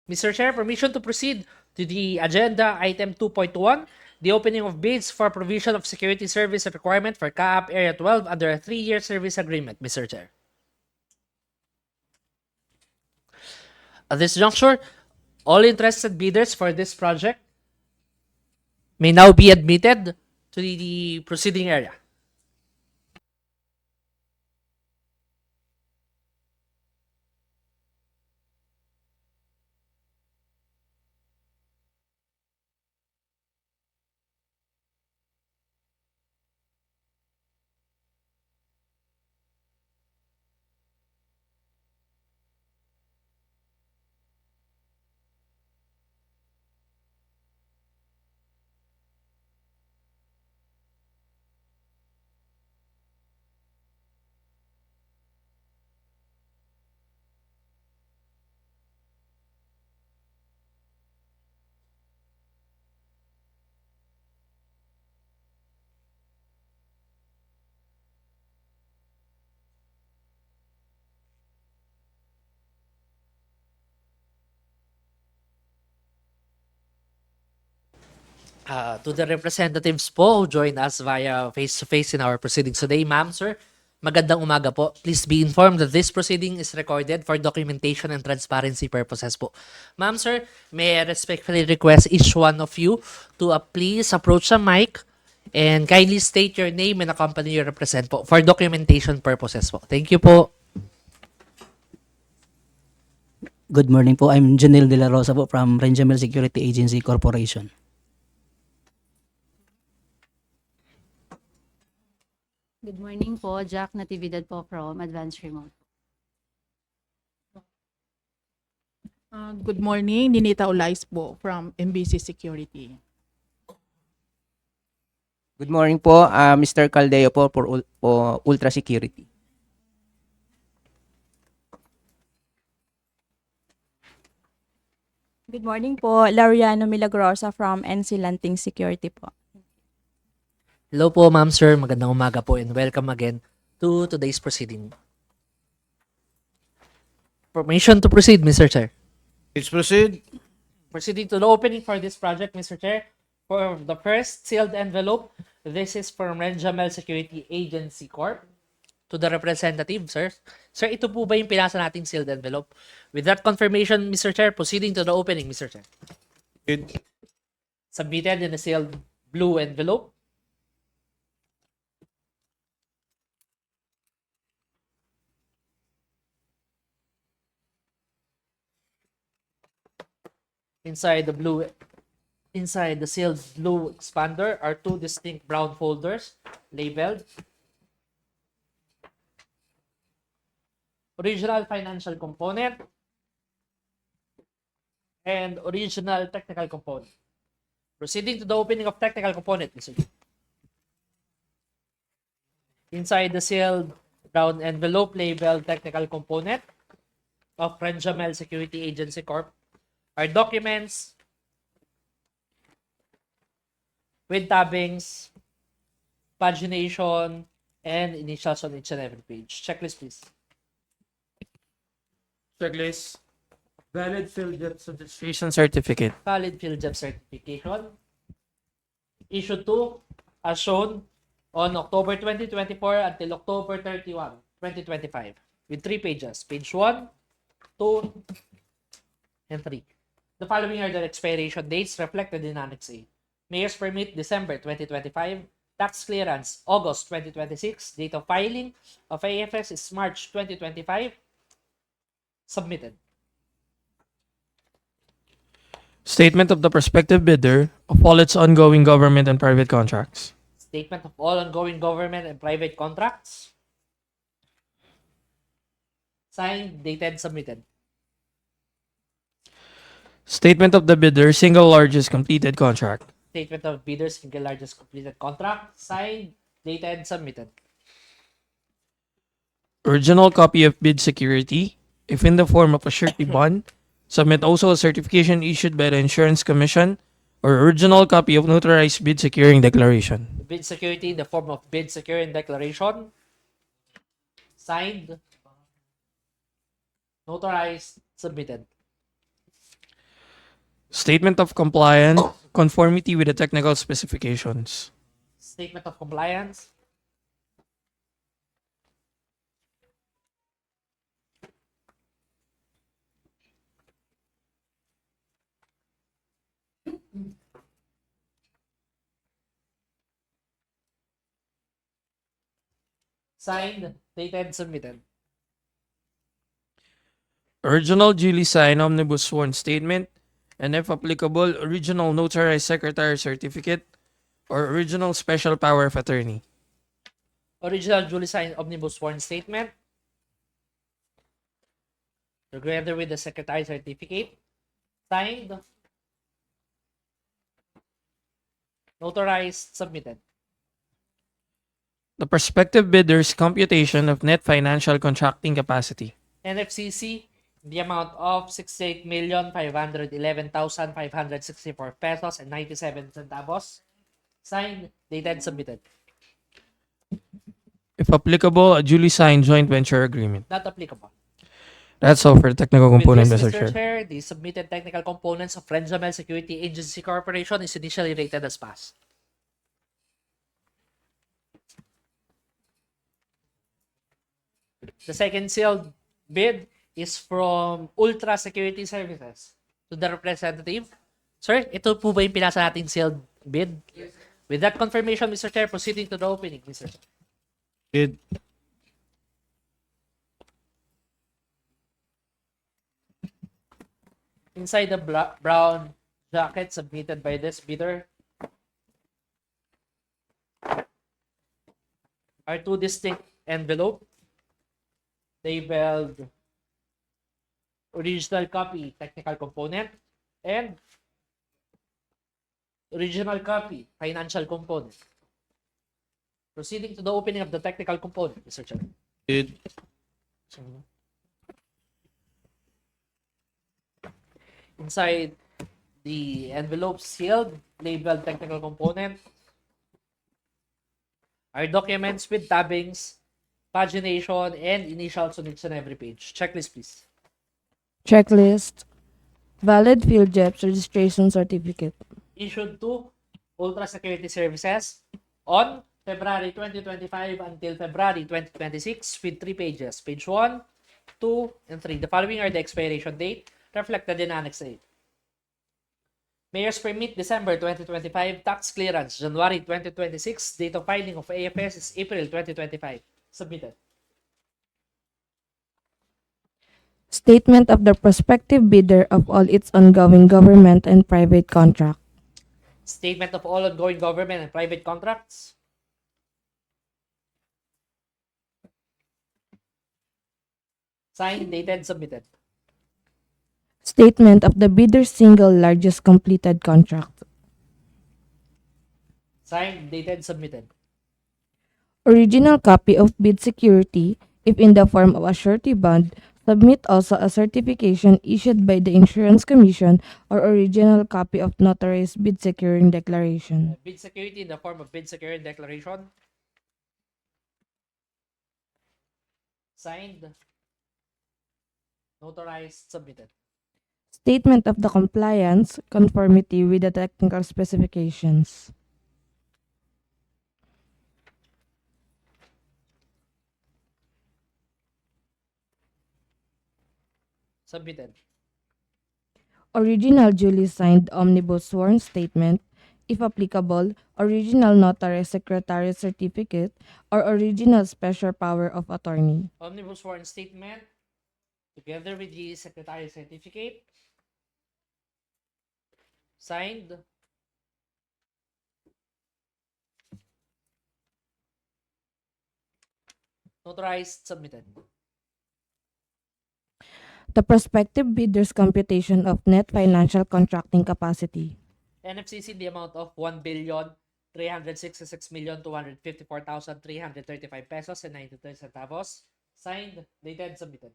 Mr. Chair, permission to proceed to the agenda item 2.1, the opening of bids for provision of security service requirement for CAAP Area 12 under a 3-year service agreement, Mr. Chair. At this juncture, all interested bidders for this project may now be admitted to the proceeding area. To the representatives po who join us via face-to-face in our proceedings today, ma'am, sir, magandang umaga po. Please be informed that this proceeding is recorded for documentation and transparency purposes po. Ma'am, sir, may I respectfully request each one of you to please approach the mic and kindly state your name and the company you represent po for documentation purposes po. Thank you po. Good morning po. I'm Janelle De La Rosa po from Renjamel Security Agency Corporation. Good morning po, Jack Natividad po from Advanced Remote. Good morning, Ninita Olais po from MBC Security. Good morning po, Mr. Caldeo po for Ultra Security. Good morning po, Laureano Milagrosa from NC Lanting Security po. Hello po, ma'am, sir. Magandang umaga po and welcome again to today's proceeding. Permission to proceed, Mr. Chair. Let's proceed. Proceeding to the opening for this project, Mr. Chair. For the first sealed envelope, this is from Renjamel Security Agency Corp. To the representative, sir. Sir, ito po ba yung pinasa nating sealed envelope? With that confirmation, Mr. Chair, proceeding to the opening, Mr. Chair. Submitted in a sealed blue envelope. Inside the sealed blue expander are two distinct brown folders labeled original financial component and original technical component. Proceeding to the opening of technical component, Mr. Chair. Inside the sealed brown envelope labeled technical component of Renjamel Security Agency Corp are documents with tabbings, pagination, and initials on each and every page. Checklist, please. Checklist. Valid field jet registration certificate. Valid field job certification. Issued to as shown on October 2024 until October 31, 2025 with 3 pages. Page 1, 2, and 3. The following are the expiration dates reflected in Annex A. Mayor's Permit, December 2025. Tax Clearance, August 2026. Date of filing of AFS is March 2025. Submitted. Statement of the prospective bidder of all its ongoing government and private contracts. Statement of all ongoing government and private contracts. Signed, dated, submitted. Statement of the bidder single largest completed contract. Statement of bidder's single largest completed contract. Signed, dated, submitted. Original copy of bid security, if in the form of a surety bond. Submit also a certification issued by the Insurance Commission or original copy of notarized bid securing declaration. Bid security in the form of bid securing declaration. Signed, notarized, submitted. Statement of compliance, conformity with the technical specifications. Statement of compliance. Signed, dated, submitted. Original duly signed omnibus sworn statement, and if applicable, original notarized secretary certificate or original special power of attorney. Original duly signed omnibus sworn statement. Together with the secretary certificate. Signed. Notarized, submitted. The prospective bidder's computation of net financial contracting capacity. NFCC, the amount of 68,511,564 pesos and 97 centavos. Signed, dated, submitted. If applicable, a duly signed joint venture agreement. Not applicable. That's all for the technical With component, this, Mr. Mr. Chair. Chair, the submitted technical components of Renjamel Security Agency Corporation is initially rated as pass. The second sealed bid is from Ultra Security Services. To the representative. Sir, ito po ba yung pinasa nating sealed bid? Yes. With that confirmation, Mr. Chair, proceeding to the opening, Mr. Chair. Bid. Inside the brown jacket submitted by this bidder are two distinct envelopes labeled original copy technical component and original copy financial component. Proceeding to the opening of the technical component, Mr. Chair. Bid. Inside the envelope sealed, labeled technical component, are documents with tabbings, pagination, and initials on each and every page. Checklist, please. Checklist. Valid field JEPS registration certificate. Issued to Ultra Security Services on February 2025 until February 2026 with 3 pages. Page 1, 2, and 3. The following are the expiration date reflected in Annex A. Mayor's Permit, December 2025. Tax Clearance, January 2026. Date of filing of AFS is April 2025. Submitted. Statement of the prospective bidder of all its ongoing government and private contract. Statement of all ongoing government and private contracts. Signed, dated, submitted. Statement of the bidder's single largest completed contract. Signed, dated, submitted. Original copy of bid security, if in the form of a surety bond, submit also a certification issued by the Insurance Commission or original copy of notarized bid securing declaration. Bid security in the form of bid security declaration. Signed, notarized, submitted. Statement of the compliance, conformity with the technical specifications. Submitted. Original duly signed omnibus sworn statement, if applicable, original notary secretary certificate, or original special power of attorney. Omnibus sworn statement together with the secretary certificate. Signed. Notarized, submitted. The prospective bidder's computation of net financial contracting capacity. NFCC, the amount of 1,366,254,335 pesos and 93 centavos. Signed, dated, submitted.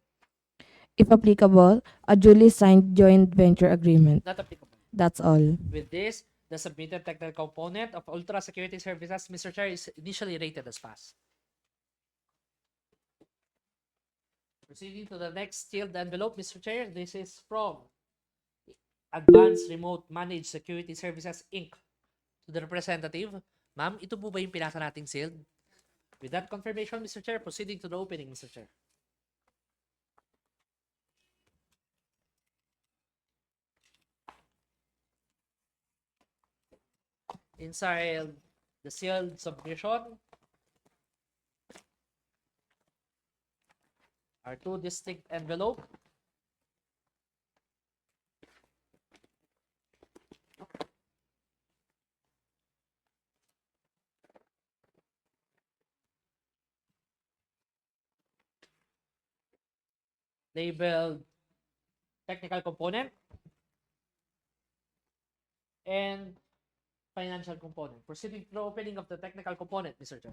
If applicable, a duly signed joint venture agreement. Not applicable. That's all. With this, the submitted technical component of Ultra Security Services, Mr. Chair, is initially rated as pass. Proceeding to the next sealed envelope, Mr. Chair, this is from Advanced Remote Managed Security Services, Inc. To the representative, ma'am, ito po ba yung pinasa nating sealed? With that confirmation, Mr. Chair, proceeding to the opening, Mr. Chair. Inside the sealed submission are two distinct envelopes. Labeled technical component and financial component. Proceeding to the opening of the technical component, Mr. Chair.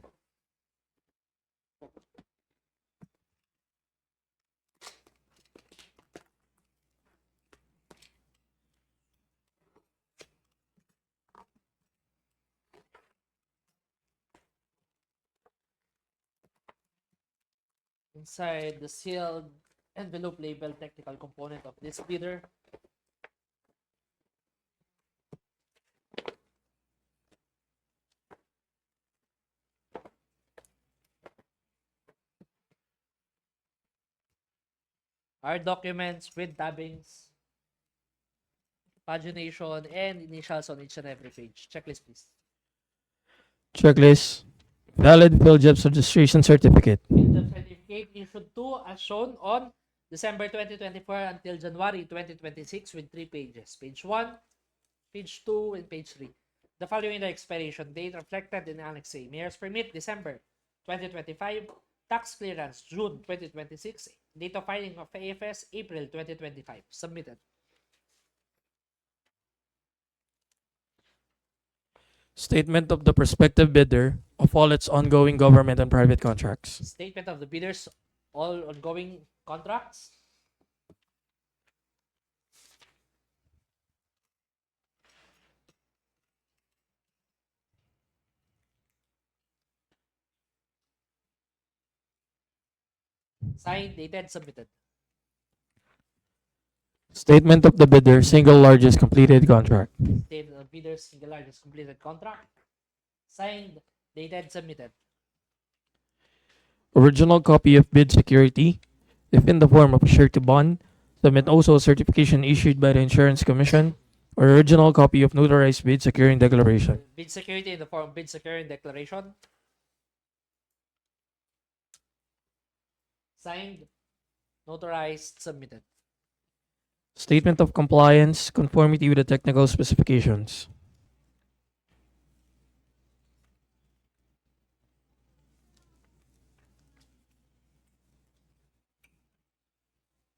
Inside the sealed envelope labeled technical component of this bidder are documents with tabbings, pagination, and initials on each and every page. Checklist, please. Checklist. Valid PhilJobs registration certificate. The certificate issued to as shown on December 2024 until January 2026 with 3 pages. Page 1, page 2, and page 3. The following the expiration date reflected in Annex A. Mayor's permit, December 2025. Tax clearance, June 2026. Date of filing of AFS, April 2025. Submitted. Statement of the prospective bidder of all its ongoing government and private contracts. Statement of the bidders, all ongoing contracts. Signed, dated, submitted. Statement of the bidder single largest completed contract. Statement of bidders, single largest completed contract. Signed, dated, submitted. Original copy of bid security, if in the form of a surety bond, submit also a certification issued by the Insurance Commission, or original copy of notarized bid securing declaration. Bid security in the form of bid securing declaration. Signed, notarized, submitted. Statement of compliance, conformity with the technical specifications.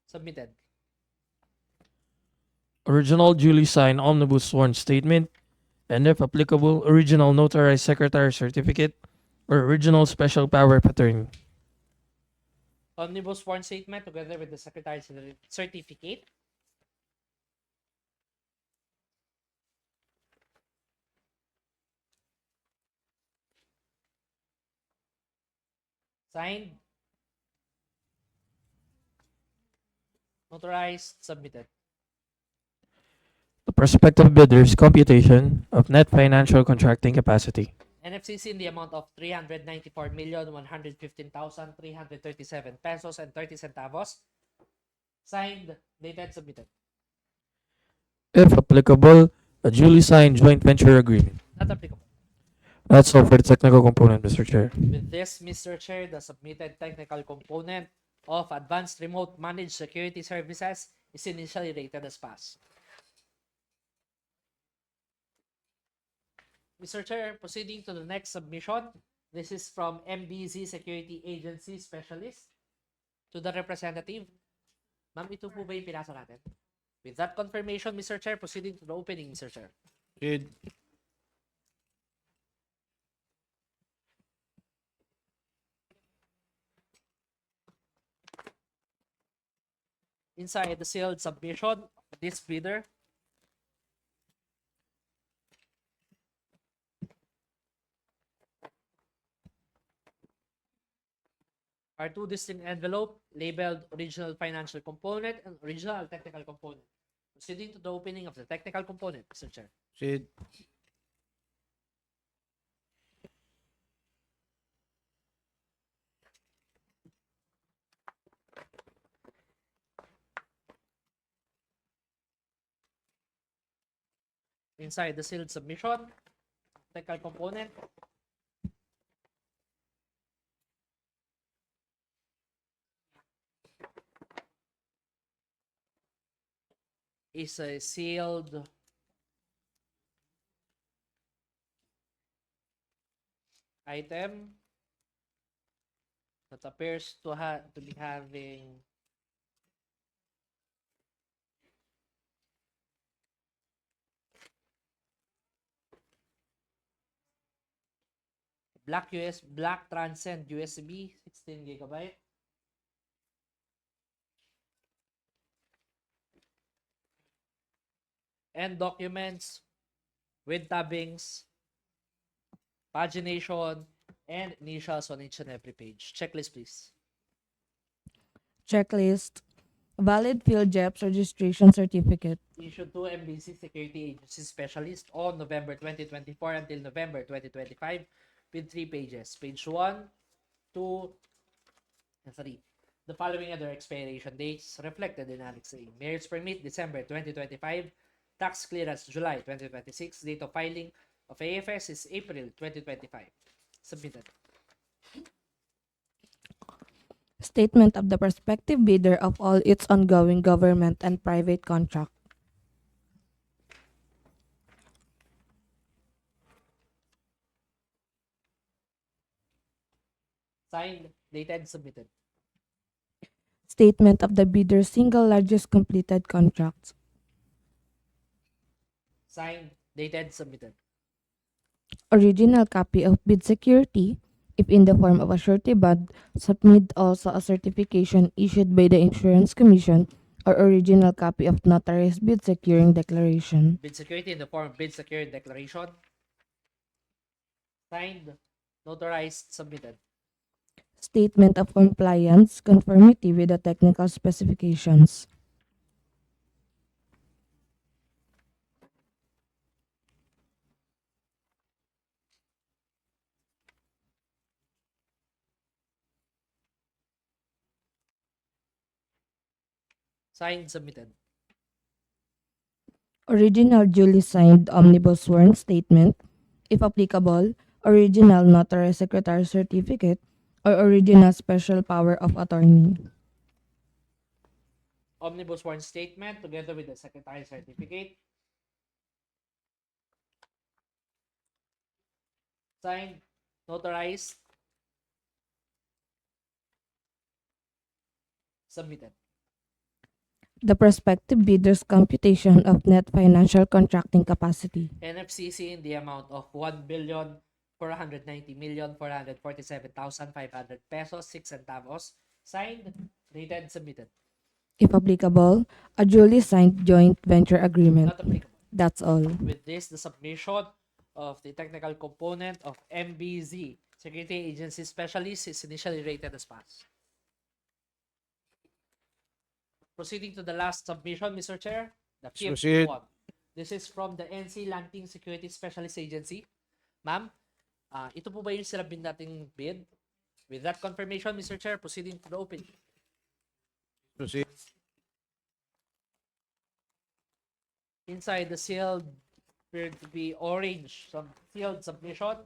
Submitted. Original duly signed omnibus sworn statement, and if applicable, original notarized secretary certificate, or original special power of attorney. Omnibus sworn statement together with the secretary's certificate. Signed, notarized, submitted. The prospective bidder's computation of net financial contracting capacity. NFCC in the amount of 394,115,337 pesos and 30 centavos. Signed, dated, submitted. If applicable, a duly signed joint venture agreement. Not applicable. That's all for the technical component, Mr. Chair. With this, Mr. Chair, the submitted technical component of Advanced Remote Managed Security Services is initially rated as pass. Mr. Chair, proceeding to the next submission. This is from MBZ Security Agency Specialist to the representative. Ma'am, ito po ba yung pinasa natin? With that confirmation, Mr. Chair, proceeding to the opening, Mr. Chair. Good. Inside the sealed submission, this bidder are two distinct envelopes labeled original financial component and original technical component. Proceeding to the opening of the technical component, Mr. Chair. Proceed. Inside the sealed submission, technical component, is a sealed item that appears to be having black transcend USB 16 gigabyte, and documents with tabbings, pagination, and initials on each and every page. Checklist, please. Checklist. Valid field JEPS registration certificate. Issued to MBC Security Agency Specialist on November 2024 until November 2025 with 3 pages. Page 1, 2, and 3. The following other expiration dates reflected in Annex A. Marriage permit December 2025. Tax clearance July 2026. Date of filing of AFS is April 2025. Submitted. Statement of the prospective bidder of all its ongoing government and private contract. Signed, dated, submitted. Statement of the bidder's single largest completed contract. Signed, dated, submitted. Original copy of bid security, if in the form of a surety bond, submit also a certification issued by the Insurance Commission or original copy of notarized bid securing declaration. Bid security in the form of bid security declaration. Signed, notarized, submitted. Statement of compliance, conformity with the technical specifications. Signed, submitted. Original duly signed omnibus sworn statement, if applicable, original notarized secretary certificate, or original special power of attorney. Omnibus sworn statement together with the secretary certificate. Signed, notarized, submitted. The prospective bidder's computation of net financial contracting capacity. NFCC in the amount of 1,490,447,500 pesos, 6 centavos. Signed, dated, submitted. If applicable, a duly signed joint venture agreement. Not applicable. That's all. With this, the submission of the technical component of MBZ Security Agency Specialist is initially rated as pass. Proceeding to the last submission, Mr. Chair, the fifth Proceed. one. This is from the NC Lanting Security Specialist Agency. Ma'am, ito po ba yung sinabing nating bid? With that confirmation, Mr. Chair, proceeding to the open. Proceed. Inside the sealed appeared to be orange, some sealed submission.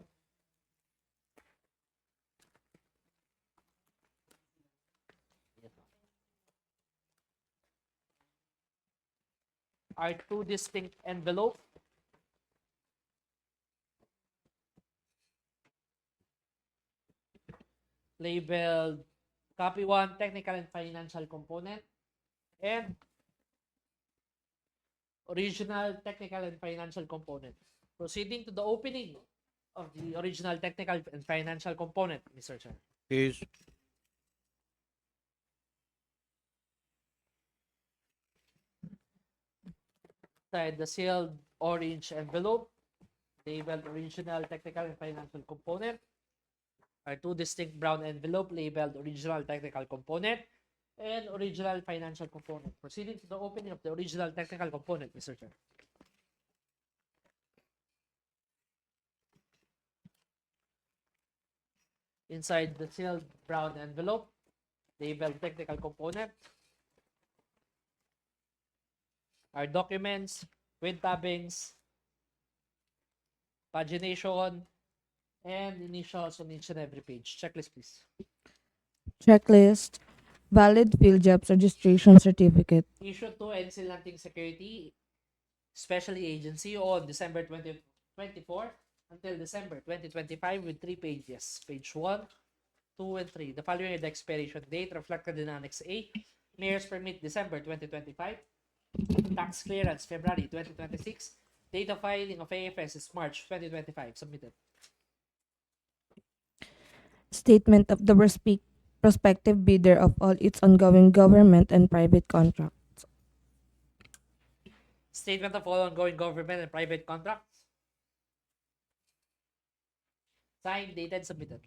Are 2 distinct envelopes. Labeled copy 1 technical and financial component and original technical and financial component. Proceeding to the opening of the original technical and financial component, Mr. Chair. Please. Inside the sealed orange envelope, labeled original technical and financial component, are 2 distinct brown envelope labeled original technical component and original financial component. Proceeding to the opening of the original technical component, Mr. Chair. Inside the sealed brown envelope, labeled technical component, are documents with tabbings, pagination, and initials on each and every page. Checklist, please. Checklist. Valid field jobs registration certificate. Issued to NC Lanting Security Specialty Agency on December 2024 until December 2025 with 3 pages. Page 1, 2, and 3. The following are the expiration date reflected in Annex A. Mayor's Permit December 2025. Tax Clearance February 2026. Date of filing of AFS is March 2025. Submitted. Statement of the prospective bidder of all its ongoing government and private contracts. Statement of all ongoing government and private contracts. Signed, dated, submitted.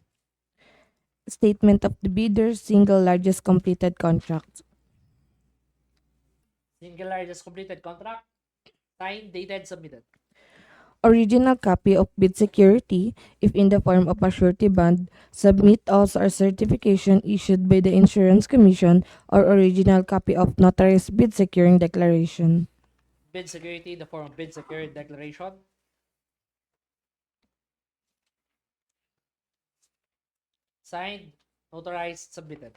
Statement of the bidder's single largest completed contract. Single largest completed contract. Signed, dated, submitted. Original copy of bid security, if in the form of a surety bond, submit also a certification issued by the Insurance Commission or original copy of notarized bid securing declaration. Bid security in the form of bid security declaration. Signed, notarized, submitted.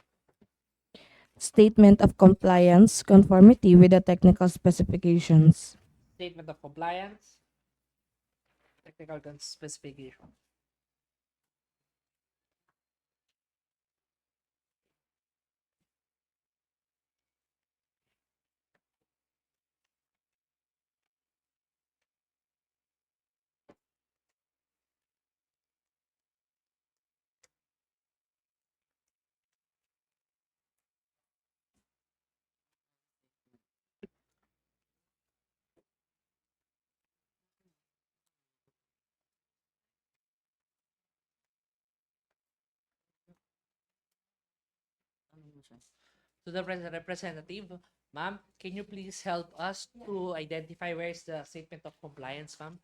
Statement of compliance, conformity with the technical specifications. Statement of compliance. Technical specification. To the representative, ma'am, can you please help us to identify where is the statement of compliance, ma'am?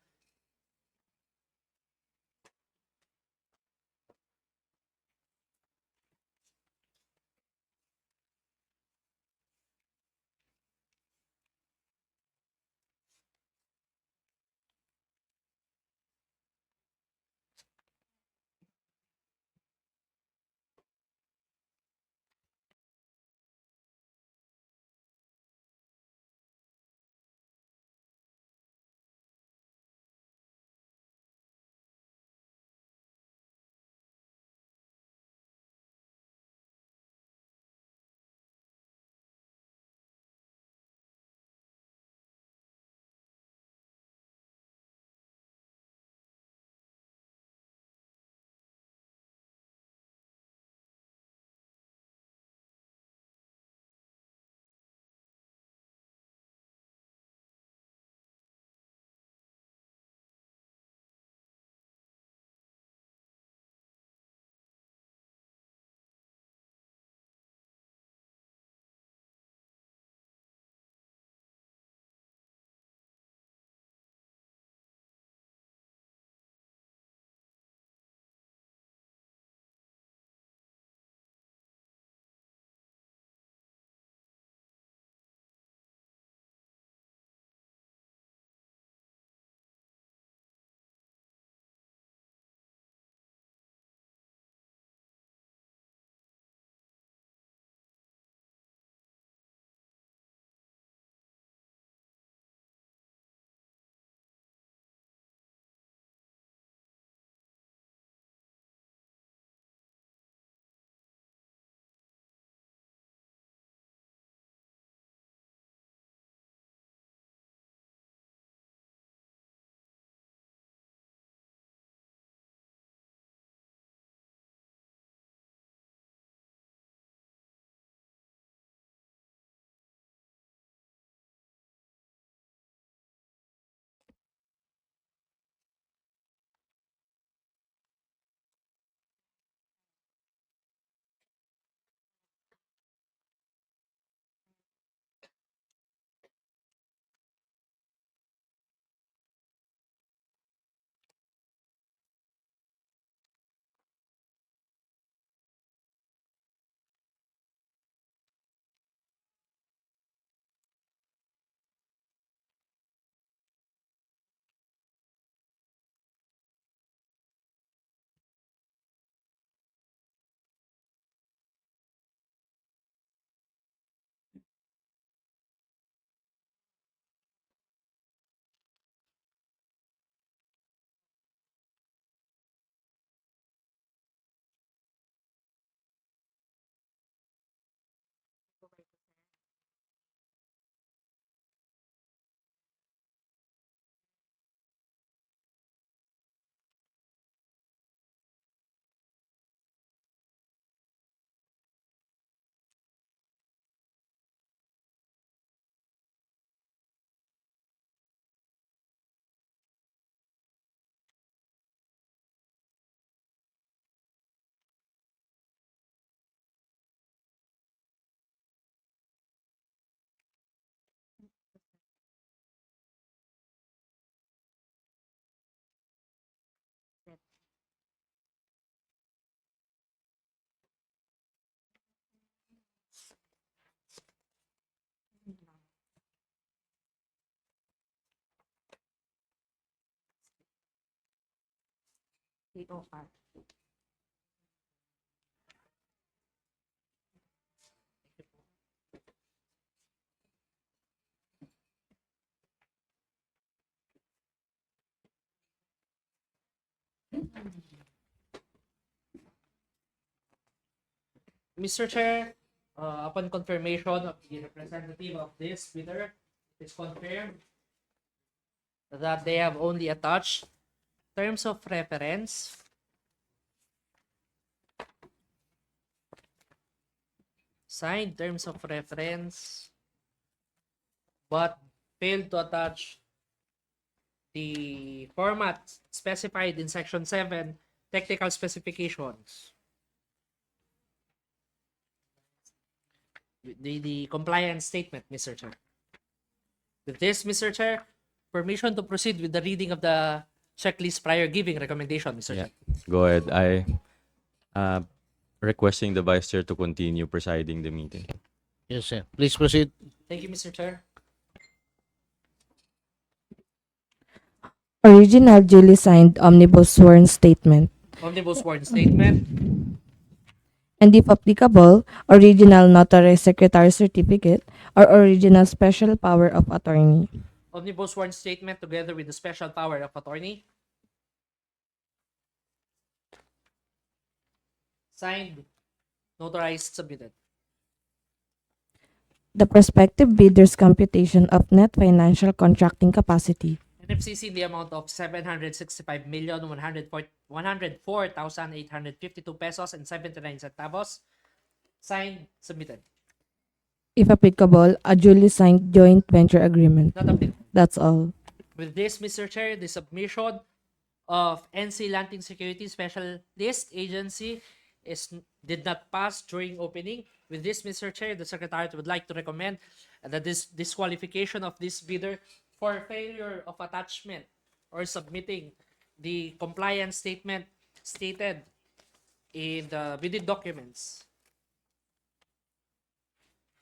AOR. Mr. Chair, upon confirmation of the representative of this bidder, it is confirmed that they have only attached terms of reference, signed terms of reference, but failed to attach the format specified in Section 7, technical specifications. The compliance statement, Mr. Chair. With this, Mr. Chair, permission to proceed with the reading of the checklist prior giving recommendation, Mr. Yeah. Chair. Go ahead. Requesting the Vice Chair to continue presiding the meeting. Yes, sir. Please proceed. Thank you, Mr. Chair. Original duly signed omnibus sworn statement. Omnibus sworn statement. And if applicable, original notary secretary certificate or original special power of attorney. Omnibus sworn statement together with the special power of attorney. Signed, notarized, submitted. The prospective bidder's computation of net financial contracting capacity. NFCC in the amount of 765,104,852 pesos and 79 centavos. Signed, submitted. If applicable, a duly signed joint venture agreement. Not applicable. That's all. With this, Mr. Chair, the submission of NC Lanting Security Specialist Agency did not pass during opening. With this, Mr. Chair, the Secretariat would like to recommend that this disqualification of this bidder for failure of attachment or submitting the compliance statement stated in the bidding documents.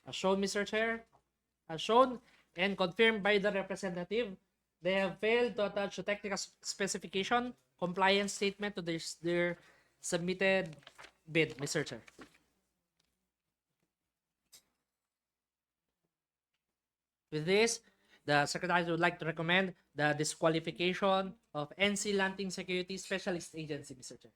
As shown, Mr. Chair, as shown and confirmed by the representative, they have failed to attach a technical specification compliance statement to their submitted bid, Mr. Chair. With this, the Secretary would like to recommend the disqualification of NC Lanting Security Specialist Agency, Mr. Chair.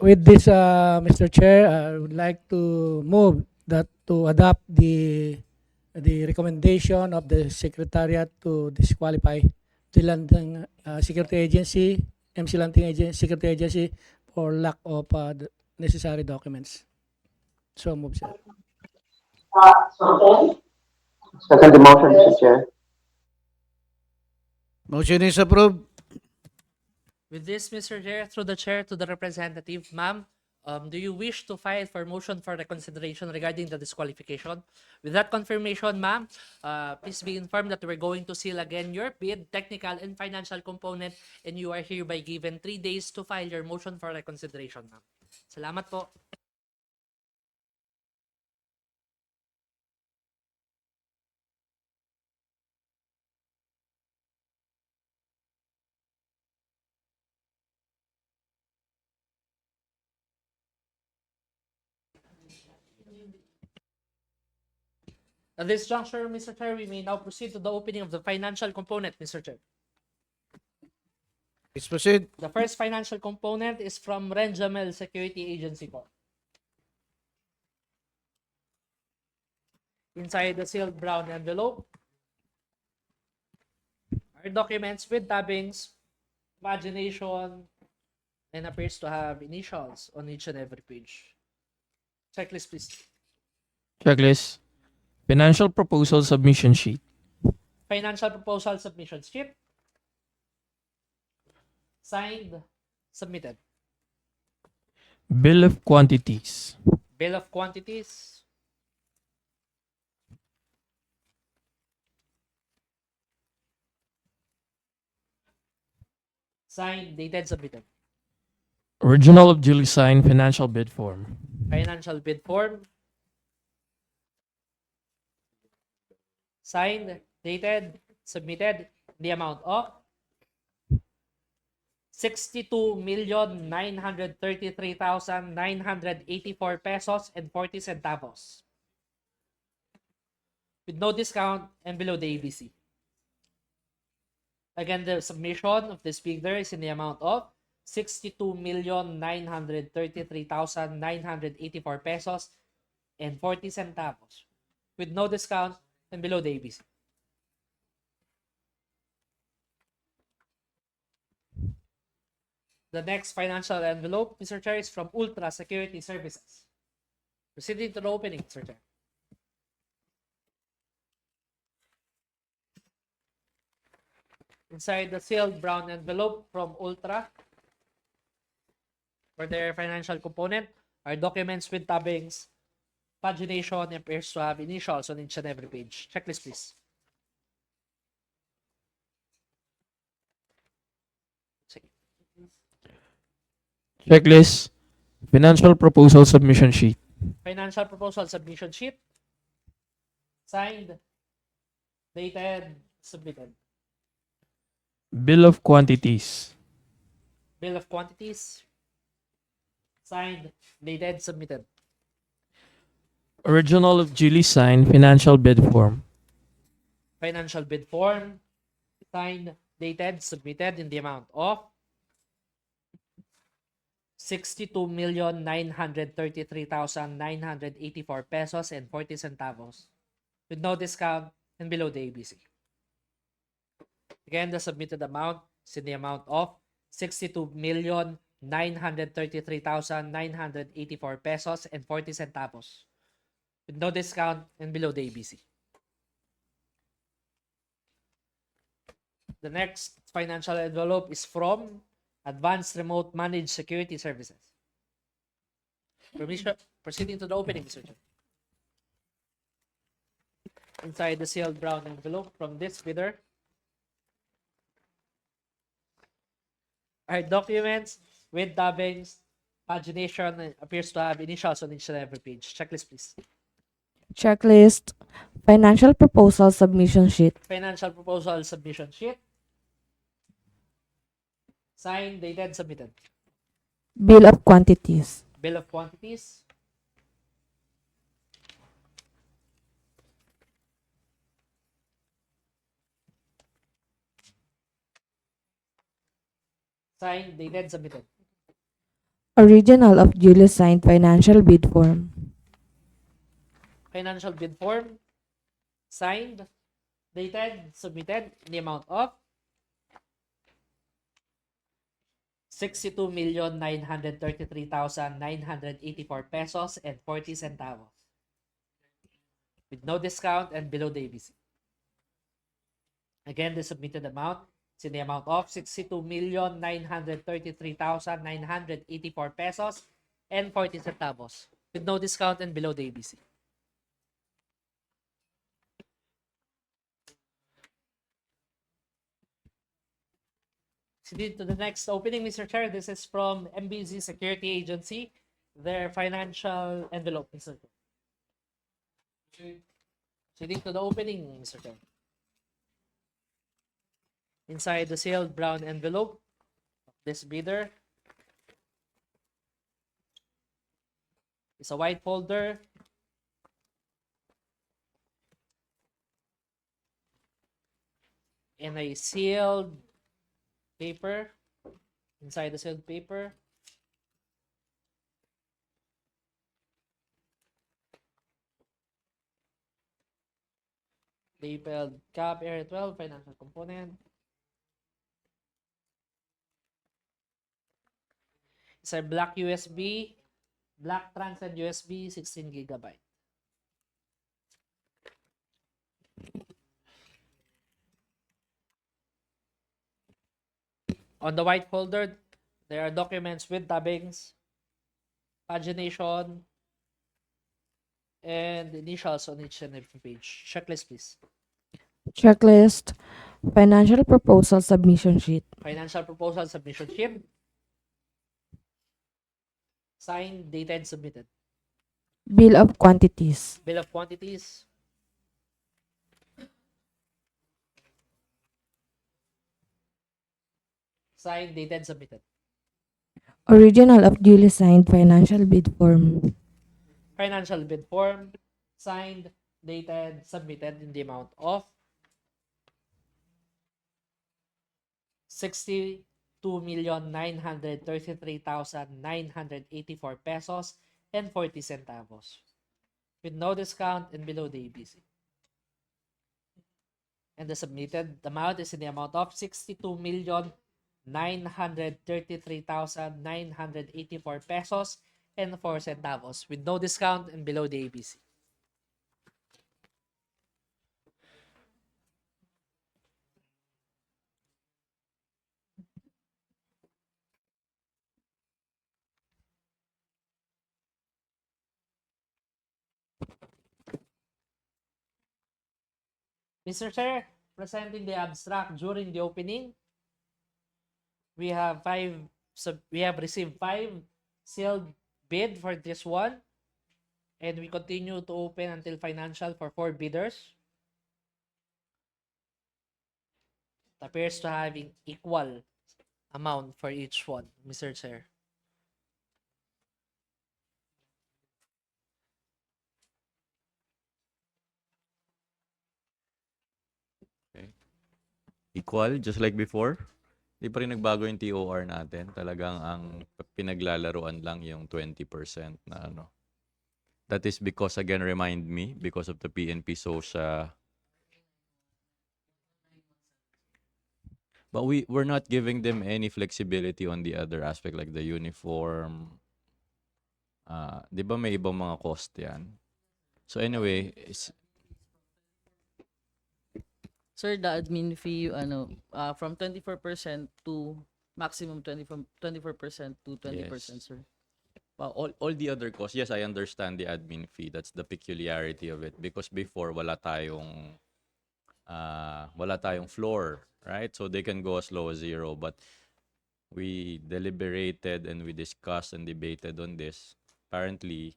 With this, Mr. Chair, I would like to move that to adopt the recommendation of the Secretariat to disqualify the Landing Security Agency, MC Landing Security Agency for lack of the necessary documents. So move, sir. Second the motion, Mr. Chair. Motion is approved. With this, Mr. Chair, through the chair to the representative, ma'am, do you wish to file for motion for reconsideration regarding the disqualification? With that confirmation, ma'am, please be informed that we're going to seal again your bid, technical and financial component, and you are hereby given 3 days to file your motion for reconsideration, ma'am. Salamat po. At this juncture, Mr. Chair, we may now proceed to the opening of the financial component, Mr. Chair. Please proceed. The first financial component is from Renjamel Security Agency po. Inside the sealed brown envelope are documents with tabbings, pagination, and appears to have initials on each and every page. Checklist, please. Checklist. Financial proposal submission sheet. Financial proposal submission sheet. Signed, submitted. Bill of quantities. Bill of quantities. Signed, dated, submitted. Original of duly signed financial bid form. Financial bid form. Signed, dated, submitted. The amount of 62,933,984 pesos and 40 centavos. With no discount and below the ABC. Again, the submission of this bidder is in the amount of 62,933,984 pesos and 40 centavos. With no discount and below the ABC. The next financial envelope, Mr. Chair, is from Ultra Security Services. Proceeding to the opening, Mr. Chair. Inside the sealed brown envelope from Ultra, for their financial component, are documents with tabbings. Pagination appears to have initials on each and every page. Checklist, please. Checklist. Financial proposal submission sheet. Financial proposal submission sheet. Signed, dated, submitted. Bill of quantities. Bill of quantities. Signed, dated, submitted. Original of duly signed financial bid form. Financial bid form. Signed, dated, submitted in the amount of 62,933,984 pesos and 40 centavos. With no discount and below the ABC. Again, the submitted amount is in the amount of 62,933,984 pesos and 40 centavos. With no discount and below the ABC. The next financial envelope is from Advanced Remote Managed Security Services. Proceeding to the opening, Mr. Chair. Inside the sealed brown envelope from this bidder are documents with dubbings. Pagination appears to have initials on each and every page. Checklist, please. Checklist. Financial proposal submission sheet. Financial proposal submission sheet. Signed, dated, submitted. Bill of quantities. Bill of quantities. Signed, dated, submitted. Original of duly signed financial bid form. Financial bid form. Signed, dated, submitted in the amount of 62,933,984 pesos and 40 centavos. With no discount and below the ABC. Again, the submitted amount is in the amount of 62,933,984 pesos and 40 centavos. With no discount and below the ABC. Proceed to the next opening, Mr. Chair. This is from MBZ Security Agency, their financial envelope, Mr. Chair. Proceeding to the opening, Mr. Chair. Inside the sealed brown envelope of this bidder is a white folder and a sealed paper. Inside the sealed paper labeled CAAP Area 12 Financial Component. It's a black USB, black transcend USB, 16 gigabyte. On the white folder, there are documents with dubbings, pagination, and initials on each and every page. Checklist, please. Checklist. Financial proposal submission sheet. Financial proposal submission sheet. Signed, dated, submitted. Bill of quantities. Bill of quantities. Signed, dated, submitted. Original of duly signed financial bid form. Financial bid form. Signed, dated, submitted in the amount of 62,933,984 pesos and 40 centavos with no discount and below the ABC. And the submitted amount is in the amount of 62,933,984 pesos and 4 centavos with no discount and below the ABC. Mr. Chair, presenting the abstract during the opening, we have received 5 sealed bid for this one, and we continue to open until financial for 4 bidders. It appears to having equal amount for each one, Mr. Chair. Equal, just like before. Di pa rin nagbago yung TOR natin. Talagang ang pinaglalaruan lang yung 20% na ano. That is because, again, remind me, because of the PNP SOSA. But we're not giving them any flexibility on the other aspect like the uniform. Di ba may ibang mga cost yan? So anyway, Sir, the admin fee, from 24% to maximum 24% to 20%, Yes. sir. all the other costs, yes, I understand the admin fee. That's the peculiarity of it. Because before, wala tayong floor, right? So they can go as low as 0. But we deliberated and we discussed and debated on this. Apparently,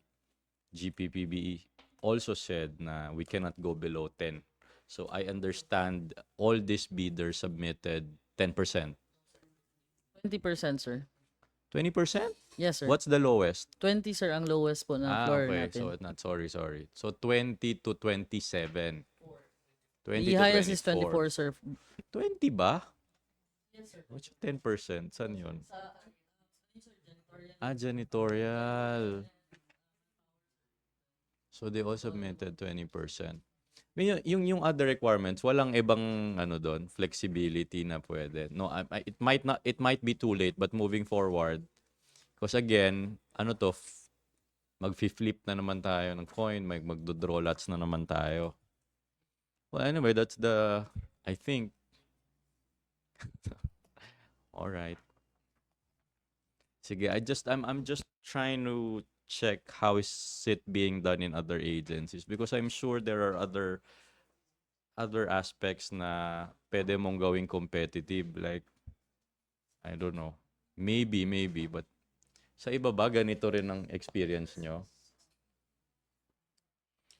GPPB also said na we cannot go below 10. So I understand all these bidders submitted 10%. 20%, sir. 20%? Yes, sir. What's the lowest? 20, sir, ang lowest po ng floor Okay. natin. So, sorry. So, 20 to 27. 20 The to highest is 24. 24, sir. 20 ba? Yes, sir. What's yung 10%? Saan yun? Janitorial. So, they all submitted 20%. Yung other requirements, walang ibang doon, flexibility na pwede. No, it might be too late, but moving forward, because again, mag-flip na naman tayo ng coin, magdo-draw lots na naman tayo. Well, anyway, that's I think. All right. Sige, I'm just trying to check how is it being done in other agencies because I'm sure there are other aspects na pwede mong gawing competitive, like I don't know, maybe but sa iba ba ganito rin ang experience nyo?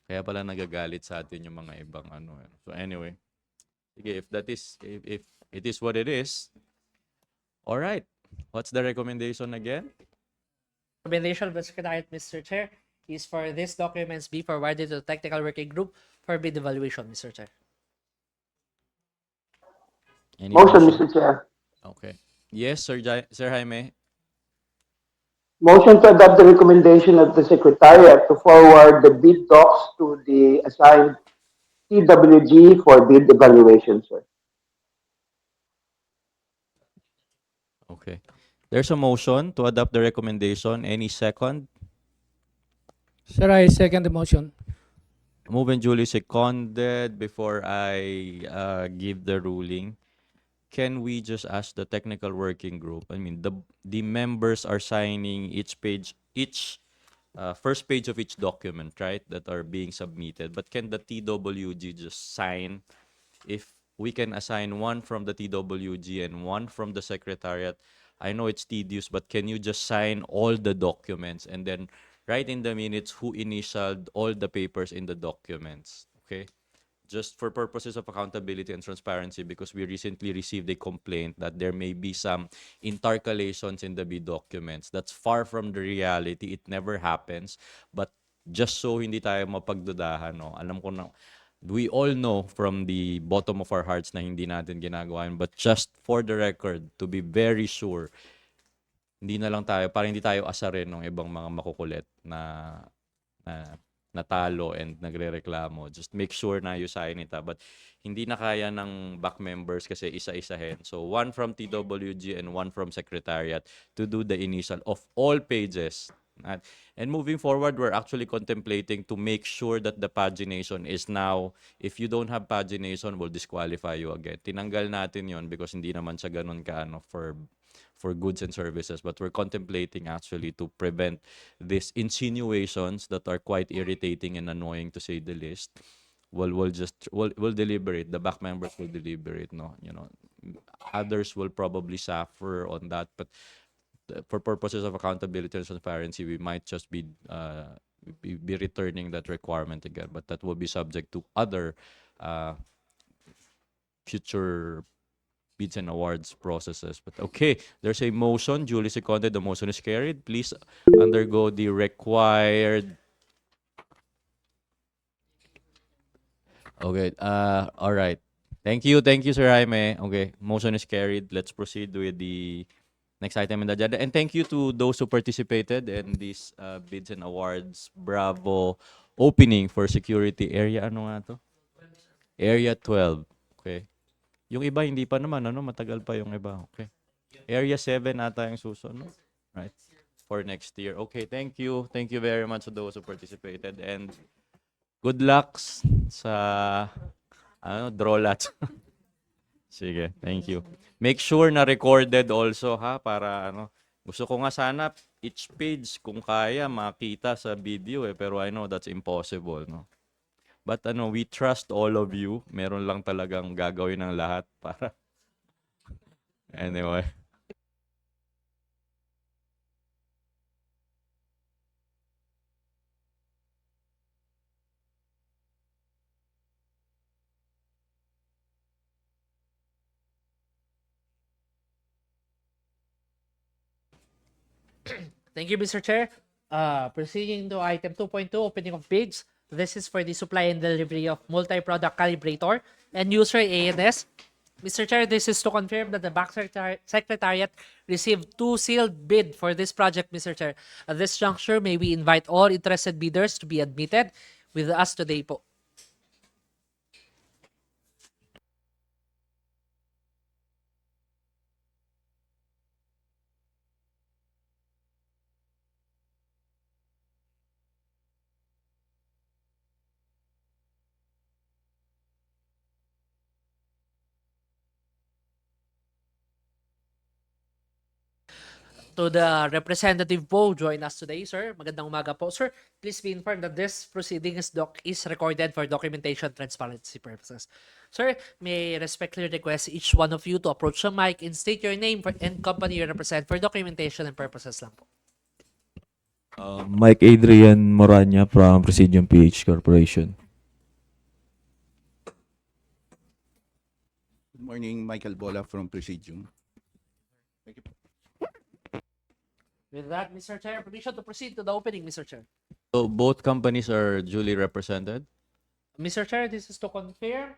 Kaya pala nagagalit sa atin yung mga ibang So anyway, sige, if it is what it is, all right. What's the recommendation again? Recommendation of the Secretariat, Mr. Chair, is for these documents be forwarded to the Technical Working Group for bid evaluation, Mr. Chair. Any Motion, Mr. Chair. Okay. Yes, Sir Jaime. Motion to adopt the recommendation of the Secretariat to forward the bid docs to the assigned TWG for bid evaluation, sir. Okay. There's a motion to adopt the recommendation. Any second? Sir, I second the motion. Move and duly seconded. Before I give the ruling, can we just ask the technical working group? I mean, the members are signing each first page of each document, right? That are being submitted. But can the TWG just sign if we can assign one from the TWG and one from the secretariat. I know it's tedious, but can you just sign all the documents and then write in the minutes who initialed all the papers in the documents? Okay. Just for purposes of accountability and transparency, because we recently received a complaint that there may be some intercalations in the B documents. That's far from the reality. It never happens. But just so hindi tayo mapagdudahan, no? Alam ko na, we all know from the bottom of our hearts na hindi natin ginagawa yun. But just for the record, to be very sure, hindi na lang tayo, para hindi tayo asarin ng ibang mga makukulit na natalo and nagrereklamo. Just make sure na ayusahin ito. But hindi na kaya ng back members kasi isa-isahin. So, one from TWG and one from Secretariat to do the initial of all pages. And moving forward, we're actually contemplating to make sure that the pagination is now, if you don't have pagination, we'll disqualify you again. Tinanggal natin yon because hindi naman siya ganun kaano for goods and services, but we're contemplating actually to prevent these insinuations that are quite irritating and annoying, to say the least. We'll deliberate. The back members will deliberate. No, others will probably suffer on that, but for purposes of accountability and transparency, we might just be returning that requirement again, but that will be subject to other future bids and awards processes. But okay, there's a motion duly seconded. The motion is carried. Please undergo the required. Okay. All right. Thank you, Sir Jaime. Okay, motion is carried. Let's proceed with the next item in the agenda. And thank you to those who participated in these bids and awards. Bravo opening for security area. Ano nga to? Area 12. Okay. Yung iba hindi pa naman, matagal pa yung iba. Okay. Area 7 ata yung susunod. Right. For next year. Okay, thank you. Thank you very much to those who participated, and good luck sa draw lots. Sige, thank you. Make sure na recorded also ha, para gusto ko nga sana each page kung kaya makita sa video pero I know that's impossible, no. But we trust all of you. Meron lang talagang gagawin ng lahat para anyway. Thank you, Mr. Chair. Proceeding to item 2.2, opening of bids. This is for the supply and delivery of multi-product calibrator and user ADMS. Mr. Chair, this is to confirm that the BAC Secretariat received 2 sealed bid for this project, Mr. Chair. At this juncture, may we invite all interested bidders to be admitted with us today po. To the representative po, join us today, sir. Magandang umaga po, sir. Please be informed that this proceedings is recorded for documentation transparency purposes. Sir, may I respectfully request each one of you to approach the mic and state your name and company you represent for documentation and purposes lang po. Mike Adrian Moranya from Presidium PH Corporation. Good morning, Michael Bola from Presidium. Thank you. With that, Mr. Chair, permission to proceed to the opening, Mr. Chair. So both companies are duly represented? Mr. Chair, this is to confirm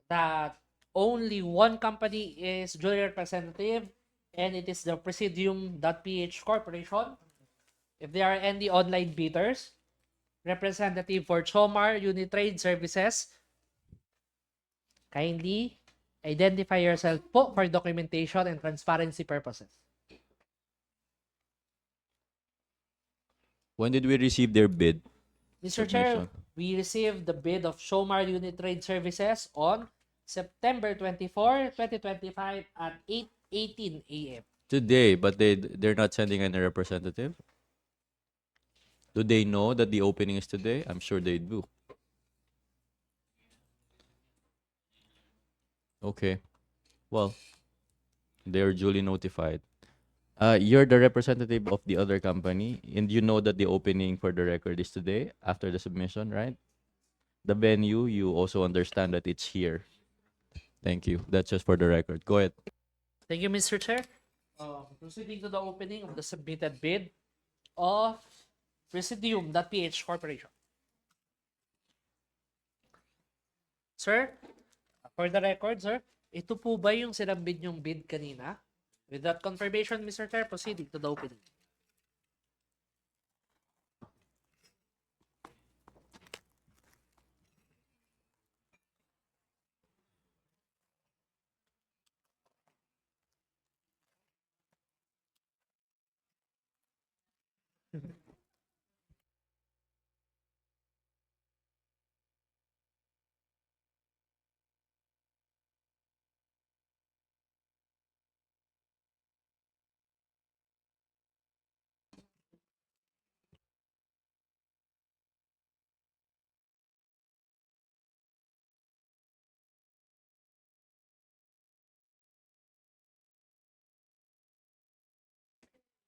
that only one company is duly representative, and it is the Presidium.ph Corporation. If there are any online bidders, representative for Chomar Unitrade Services, kindly identify yourself po for documentation and transparency purposes. When did we receive their bid? Mr. Chair, we received the bid of Chomar Unitrade Services on September 24, 2025 at 8:18 a.m. Today, but they're not sending any representative? Do they know that the opening is today? I'm sure they do. Okay. Well, they're duly notified. You're the representative of the other company, and you know that the opening for the record is today after the submission, right? The venue, you also understand that it's here. Thank you. That's just for the record. Go ahead. Thank you, Mr. Chair. Proceeding to the opening of the submitted bid of Presidium.ph Corporation. Sir, for the record, sir, ito po ba yung sinabid yung bid kanina? With that confirmation, Mr. Chair, proceeding to the opening.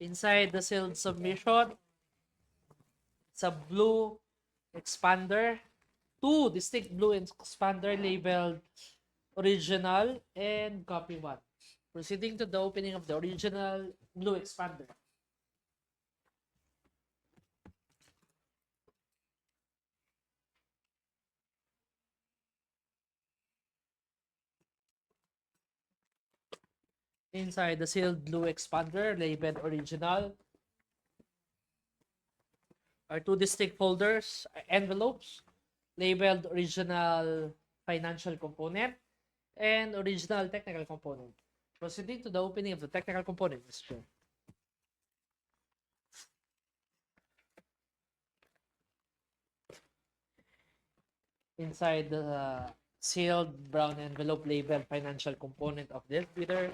Inside the sealed submission, it's a blue expander, two distinct blue expander labeled original and copy one. Proceeding to the opening of the original blue expander. Inside the sealed blue expander labeled original are two distinct folders, envelopes labeled original financial component and original technical component. Proceeding to the opening of the technical component, Mr. Chair. Inside the sealed brown envelope labeled financial component of this bidder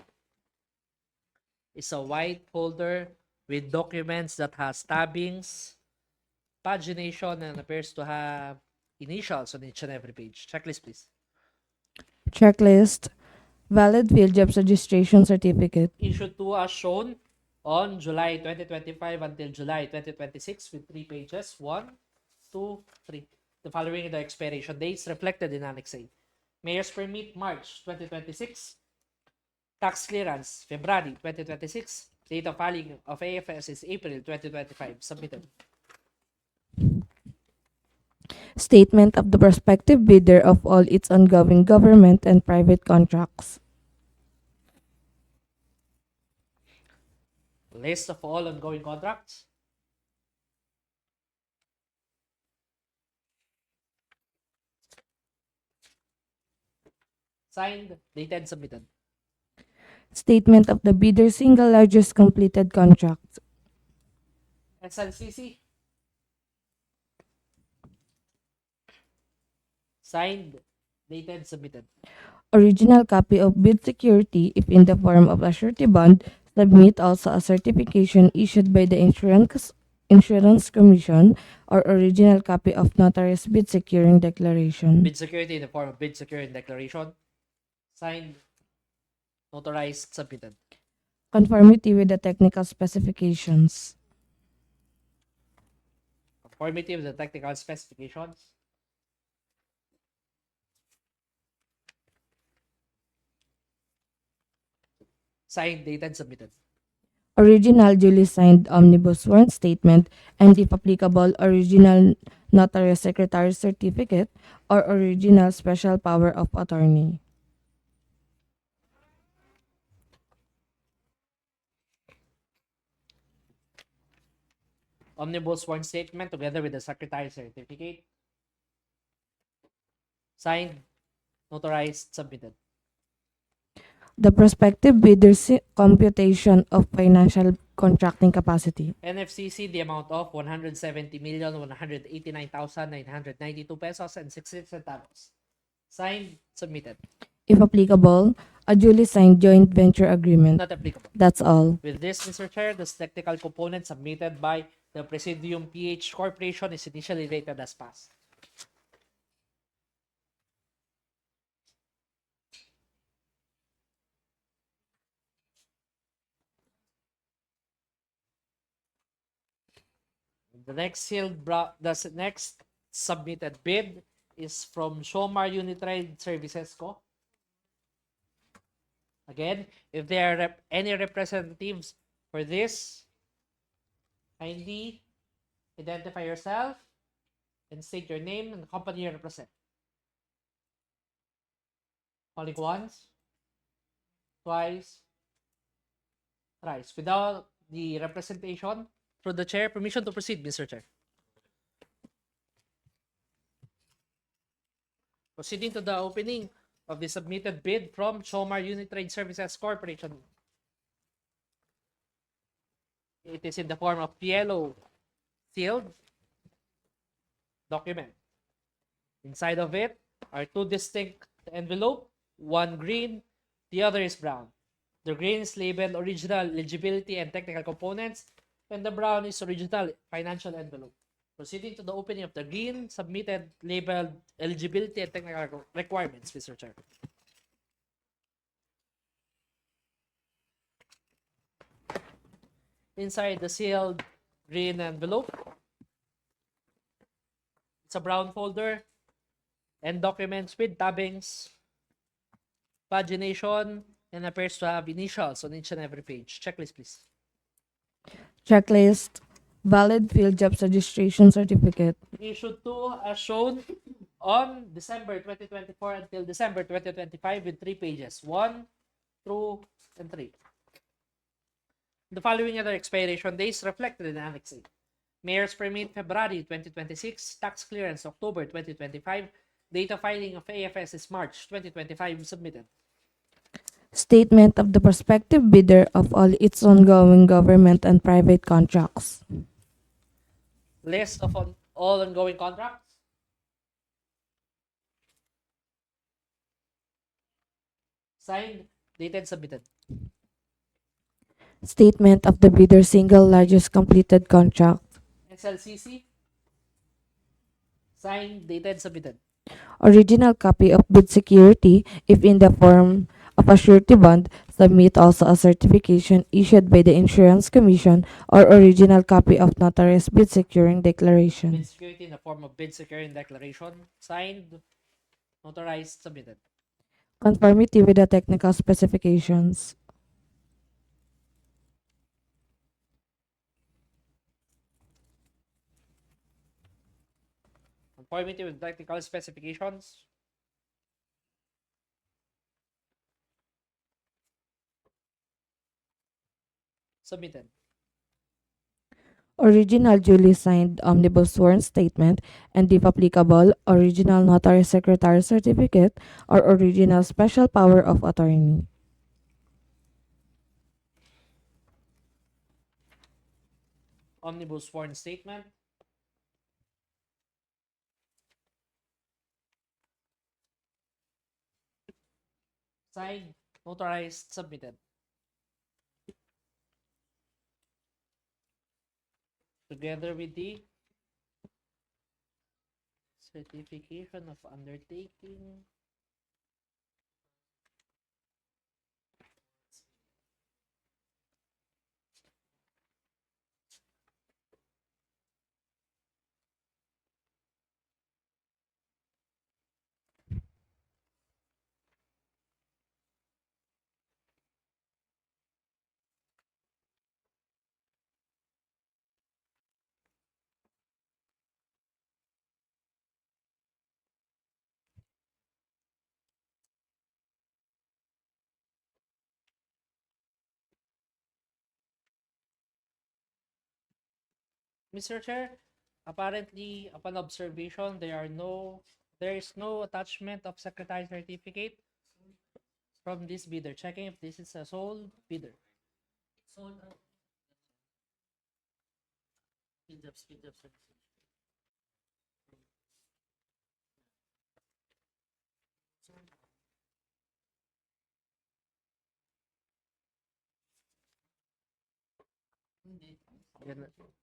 is a white folder with documents that has tabbings, pagination, and appears to have initials on each and every page. Checklist, please. Checklist. Valid field jobs registration certificate. Issued to as shown on July 2025 until July 2026 with 3 pages. 1, 2, 3. The following are the expiration dates reflected in Annex A. Mayor's Permit, March 2026. Tax Clearance, February 2026. Date of filing of AFS is April 2025. Submitted. Statement of the prospective bidder of all its ongoing government and private contracts. List of all ongoing contracts. Signed, dated, submitted. Statement of the bidder's single largest completed contract. SLCC. Signed, dated, submitted. Original copy of bid security, if in the form of a surety bond, submit also a certification issued by the Insurance Commission or original copy of notarized bid securing declaration. Bid security in the form of bid securing declaration. Signed, notarized, submitted. Conformity with the technical specifications. Conformity with the technical specifications. Signed, dated, submitted. Original duly signed omnibus warrant statement and if applicable, original notary secretary certificate or original special power of attorney. Omnibus sworn statement together with the secretary certificate. Signed, notarized, submitted. The prospective bidder's computation of financial contracting capacity. NFCC, the amount of 170,189,992 pesos and 66 centavos. Signed, submitted. If applicable, a duly signed joint venture agreement. Not applicable. That's all. With this, Mr. Chair, the technical component submitted by the Presidium PH Corporation is initially rated as passed. The next submitted bid is from Shomar Unitrade Services Co. Again, if there are any representatives for this, kindly identify yourself and state your name and the company you represent. Calling once, twice, thrice. Without the representation, through the chair, permission to proceed, Mr. Chair. Proceeding to the opening of the submitted bid from Shomar Unitrade Services Corporation. It is in the form of yellow sealed document. Inside of it are two distinct envelopes, one green, the other is brown. The green is labeled original eligibility and technical components, and the brown is original financial envelope. Proceeding to the opening of the green, submitted labeled eligibility and technical requirements, Mr. Chair. Inside the sealed green envelope, it's a brown folder and documents with tabbings, pagination, and appears to have initials on each and every page. Checklist, please. Checklist. Valid field jobs registration certificate. Issued to as shown on December 2024 until December 2025 with 3 pages, 1, 2, and 3. The following other expiration days reflected in Annex A. Mayor's Permit February 2026, Tax Clearance October 2025, date of filing of AFS is March 2025 submitted. Statement of the prospective bidder of all its ongoing government and private contracts. List of all ongoing contracts. Signed, dated, submitted. Statement of the bidder's single largest completed contract. SLCC. Signed, dated, submitted. Original copy of bid security, if in the form of a surety bond, submit also a certification issued by the Insurance Commission or original copy of notarized bid securing declaration. Bid security in the form of bid securing declaration. Signed, notarized, submitted. Conformity with the technical specifications. Conformity with technical specifications. Submitted. Original duly signed omnibus sworn statement and if applicable, original notary secretary certificate or original special power of attorney. Omnibus sworn statement. Signed, notarized, submitted. Together with the certification of undertaking. Mr. Chair, apparently, upon observation, there is no attachment of secretary certificate from this bidder. Checking if this is a sole bidder.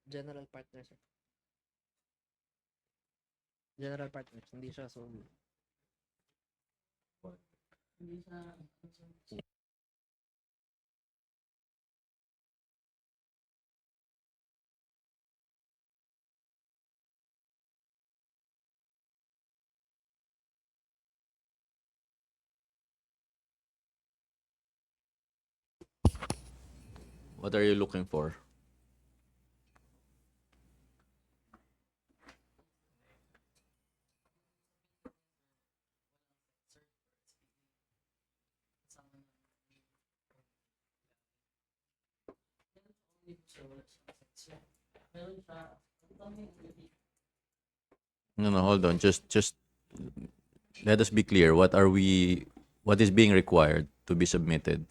General partner, sir. General partners, hindi siya sole. What are you looking for? No, hold on. Just let us be clear. What is being required to be submitted?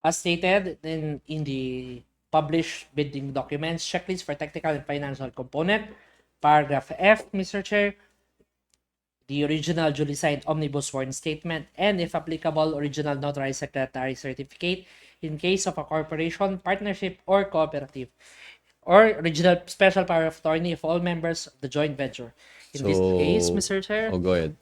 As stated in the published bidding documents, checklist for technical and financial component, paragraph F, Mr. Chair, the original duly signed omnibus sworn statement, and if applicable, original notarized secretary certificate in case of a corporation, partnership, or cooperative, or original special power of attorney of all members of the joint venture. In this case, Mr. Chair, Oh, go ahead.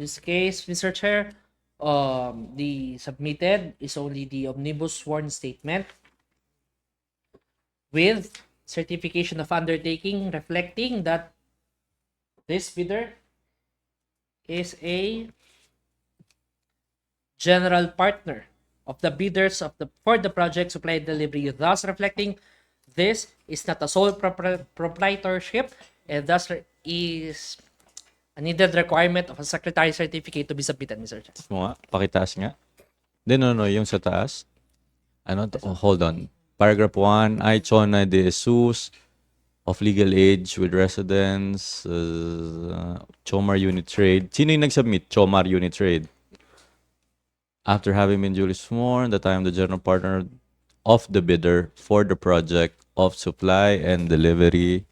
this case, Mr. Chair, the submitted is only the omnibus sworn statement with certification of undertaking reflecting that this bidder is a general partner of the bidders for the project supply and delivery, thus reflecting this is not a sole proprietorship and thus is a needed requirement of a secretary certificate to be submitted, Mr. Chair. Mo nga, pakitaas nga. No, yung sa taas. Hold on. Paragraph 1, I, Chona de Jesus, of legal age with residence, Chomar Unit Trade. Sino yung nag-submit? Chomar Unit Trade. After having been duly sworn that I am the general partner of the bidder for the project of supply and delivery.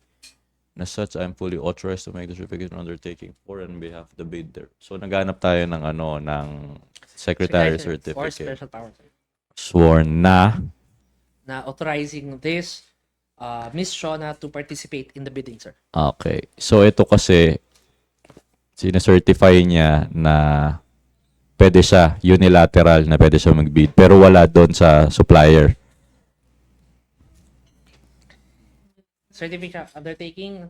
As such, I am fully authorized to make the certification undertaking for and on behalf of the bidder. So, naghanap tayo ng secretary Or certificate. special power. Sworn na. Na authorizing this Miss Shona to participate in the bidding, sir. Okay. So, ito kasi, sinecertify niya na pwede siya, unilateral na pwede siya mag-bid. Pero wala doon sa supplier. Certificate of undertaking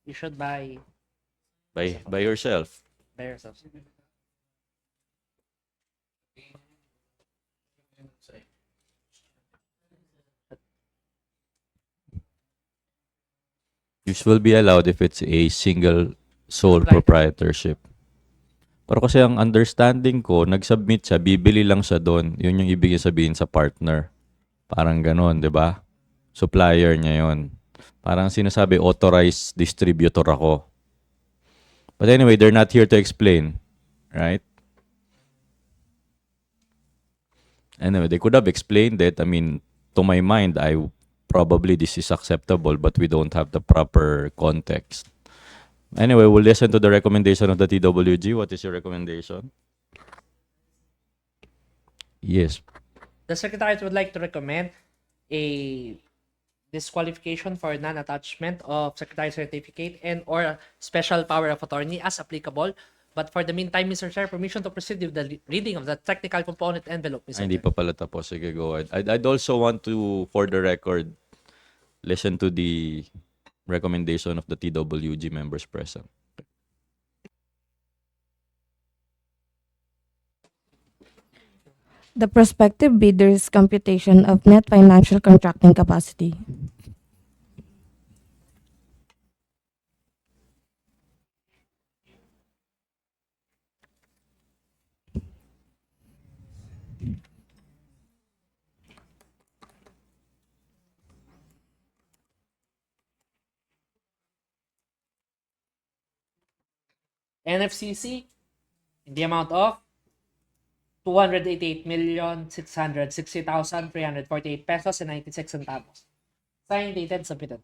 issued by yourself. yourself. This will be allowed if it's a single sole proprietorship. Pero kasi ang understanding ko, nag-submit siya, bibili lang siya doon. Yun yung ibig sabihin sa partner. Parang ganon, di ba? Supplier niya yun. Parang sinasabi, authorized distributor ako. But anyway, they're not here to explain. Right? Anyway, they could have explained it. I mean, to my mind, probably this is acceptable, but we don't have the proper context. Anyway, we'll listen to the recommendation of the TWG. What is your recommendation? Yes. The Secretariat would like to recommend a disqualification for non-attachment of Secretary Certificate and or special power of attorney as applicable. But for the meantime, Mr. Chair, permission to proceed with the reading of the technical component envelope, Mr. Hindi Chair. pa pala tapos. Sige, go ahead. I'd also want to, for the record, listen to the recommendation of the TWG members present. The prospective bidder's computation of net financial contracting capacity. NFCC in the amount of 288,660,348 pesos and 96 centavos. Signed, dated, submitted.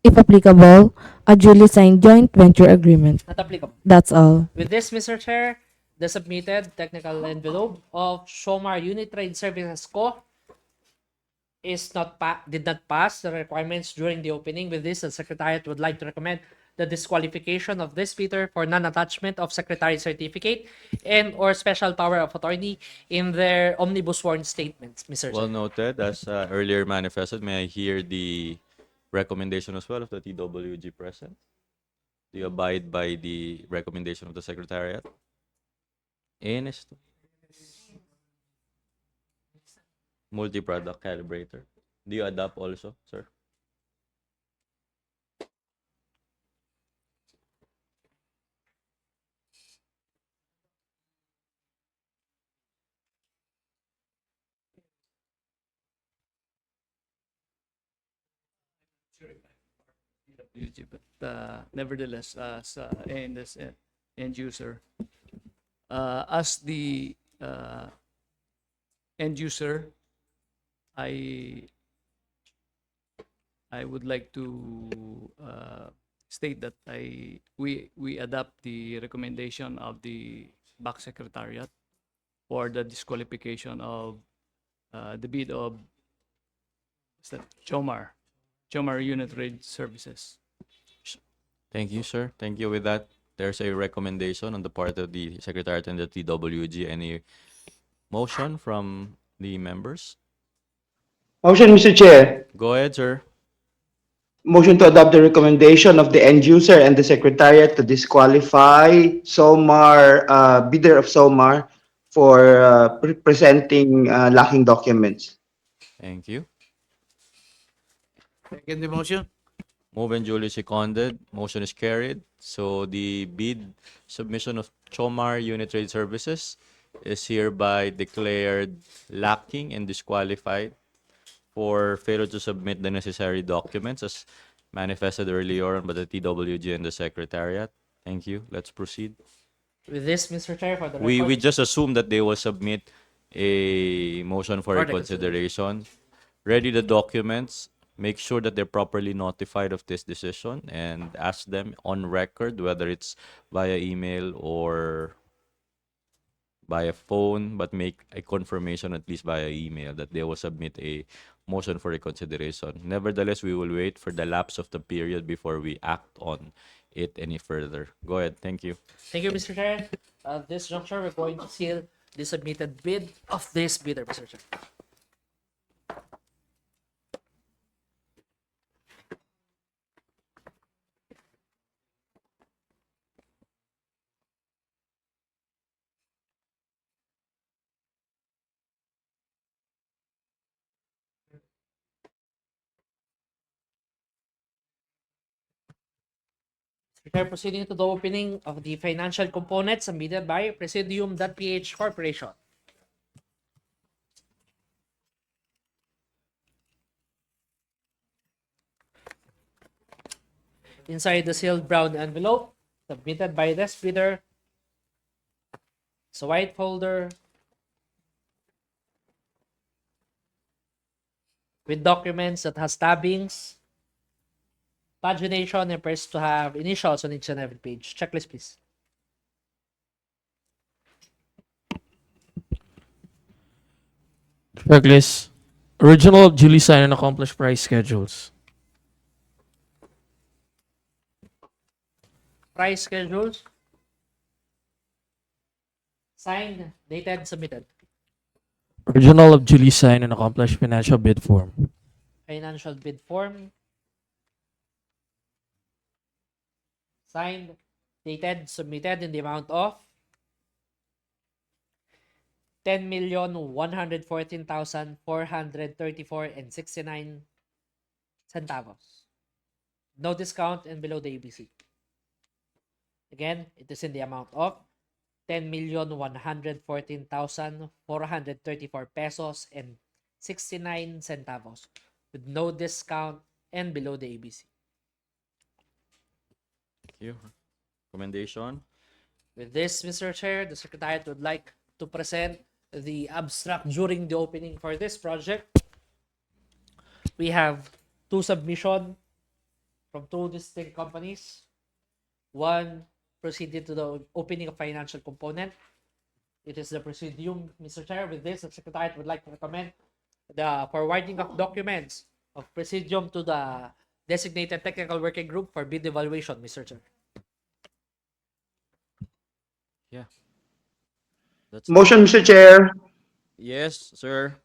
If applicable, a duly signed joint venture agreement. Not applicable. That's all. With this, Mr. Chair, the submitted technical envelope of Shomar Unit Trade Services Co. did not pass the requirements during the opening. With this, the Secretariat would like to recommend the disqualification of this bidder for non-attachment of Secretary Certificate and or special power of attorney in their omnibus sworn statements, Mr. Well Chair. noted. As earlier manifested, may I hear the recommendation as well of the TWG present? Do you abide by the recommendation of the Secretariat? ANS. Multi-product calibrator. Do you adopt also, sir? But nevertheless, as ANS end user, as the end user, I would like to state that we adopt the recommendation of the BAC Secretariat for the disqualification of the bid of Chomar Unit Trade Services. Thank you, sir. Thank you. With that, there's a recommendation on the part of the Secretariat and the TWG. Any motion from the members? Motion, Mr. Chair. Go ahead, sir. Motion to adopt the recommendation of the end user and the Secretariat to disqualify SOMAR, bidder of SOMAR for presenting lacking documents. Thank you. Second the motion. Move and duly seconded. Motion is carried. So the bid submission of Chomar Unit Trade Services is hereby declared lacking and disqualified for failure to submit the necessary documents as manifested earlier on by the TWG and the Secretariat. Thank you. Let's proceed. With this, Mr. Chair, for the We record, just assume that they will submit a motion for For reconsideration. Ready the documents. Make sure that they're properly notified of this decision and ask them on record, whether it's via email or via phone, but make a confirmation at least via email that they will submit a motion for reconsideration. Nevertheless, we will wait for the lapse of the period before we act on it any further. Go ahead. Thank you. thank you, Mr. Chair. At this juncture, we're going to seal the submitted bid of this bidder, Mr. Chair. Prepare proceeding to the opening of the financial components submitted by Presidium.ph Corporation. Inside the sealed brown envelope submitted by this bidder, it's a white folder with documents that has tabbings, pagination, and appears to have initials on each and every page. Checklist, please. Checklist. Original duly signed and accomplished price schedules. Price schedules. Signed, dated, submitted. Original of duly signed and accomplished financial bid form. Financial bid form. Signed, dated, submitted in the amount of 10,114,434 and 69 centavos. No discount and below the ABC. Again, it is in the amount of 10,114,434 pesos and 69 centavos with no discount and below the ABC. Thank you. recommendation. With this, Mr. Chair, the Secretariat would like to present the abstract during the opening for this project. We have two submissions from two distinct companies. One proceeded to the opening of financial component. It is the Presidium, Mr. Chair. With this, the Secretariat would like to recommend the forwarding of documents of Presidium to the designated technical working group for bid evaluation, Mr. Chair. Yeah. That's Motion, Mr. Chair. Yes, sir.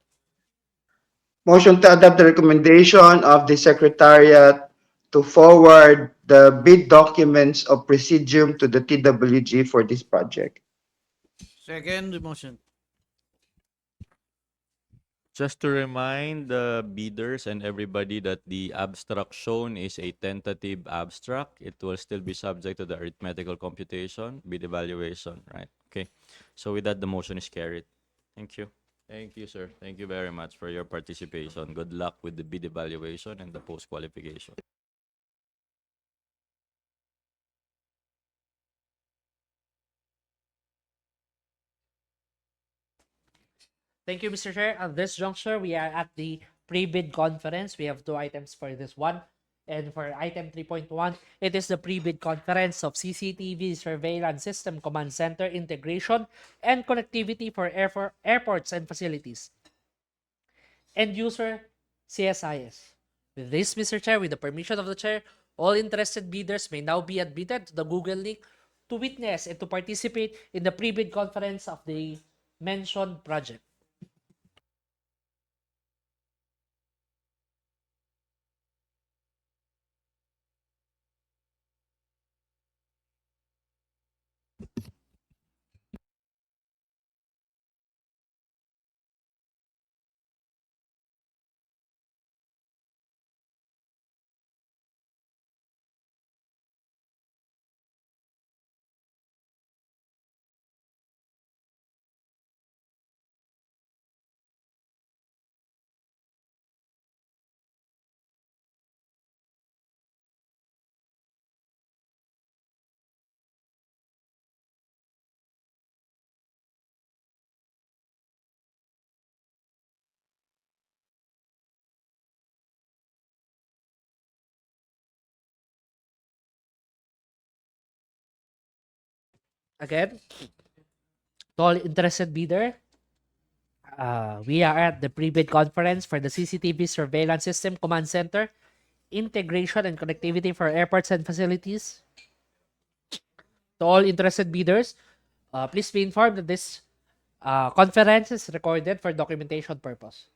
Motion to adopt the recommendation of the Secretariat to forward the bid documents of Presidium to the TWG for this project. Second motion. Just to remind the bidders and everybody that the abstract shown is a tentative abstract. It will still be subject to the arithmetical computation, bid evaluation, right? Okay. So with that, the motion is carried. Thank you. Thank you, sir. Thank you very much for your participation. Good luck with the bid evaluation and the post-qualification. Thank you, Mr. Chair. At this juncture, we are at the pre-bid conference. We have two items for this one. And for item 3.1, it is the pre-bid conference of CCTV surveillance system command center integration and connectivity for airports and facilities. End user CSIS. With this, Mr. Chair, with the permission of the Chair, all interested bidders may now be admitted to the Google link to witness and to participate in the pre-bid conference of the mentioned project. Again, to all interested bidder, we are at the pre-bid conference for the CCTV surveillance system command center, integration and connectivity for airports and facilities. To all interested bidders, please be informed that this conference is recorded for documentation purpose.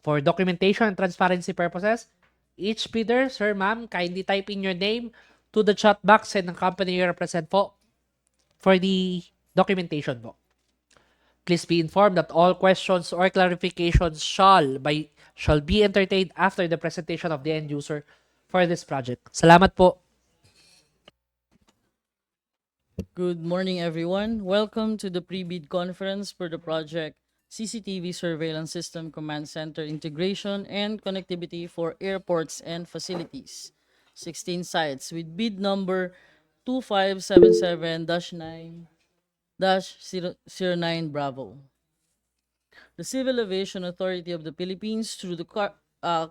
For documentation and transparency purposes, each bidder, sir, ma'am, kindly type in your name to the chat box and the company you represent po for the documentation po. Please be informed that all questions or clarifications shall be entertained after the presentation of the end user for this project. Salamat po. Good morning, everyone. Welcome to the pre-bid conference for the project CCTV Surveillance System Command Center Integration and Connectivity for Airports and Facilities. 16 sites with bid number 2577-9-09 Bravo. The Civil Aviation Authority of the Philippines, through the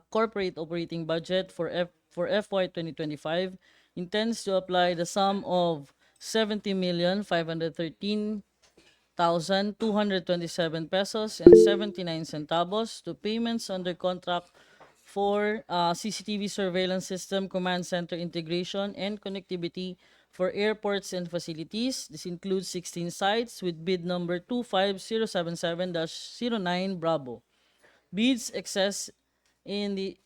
corporate operating budget for FY 2025, intends to apply the sum of 70,513,227 pesos and 79 centavos to payments under contract for CCTV surveillance system command center integration and connectivity for airports and facilities. This includes 16 sites with bid number 25077-09 Bravo. Bids excess of the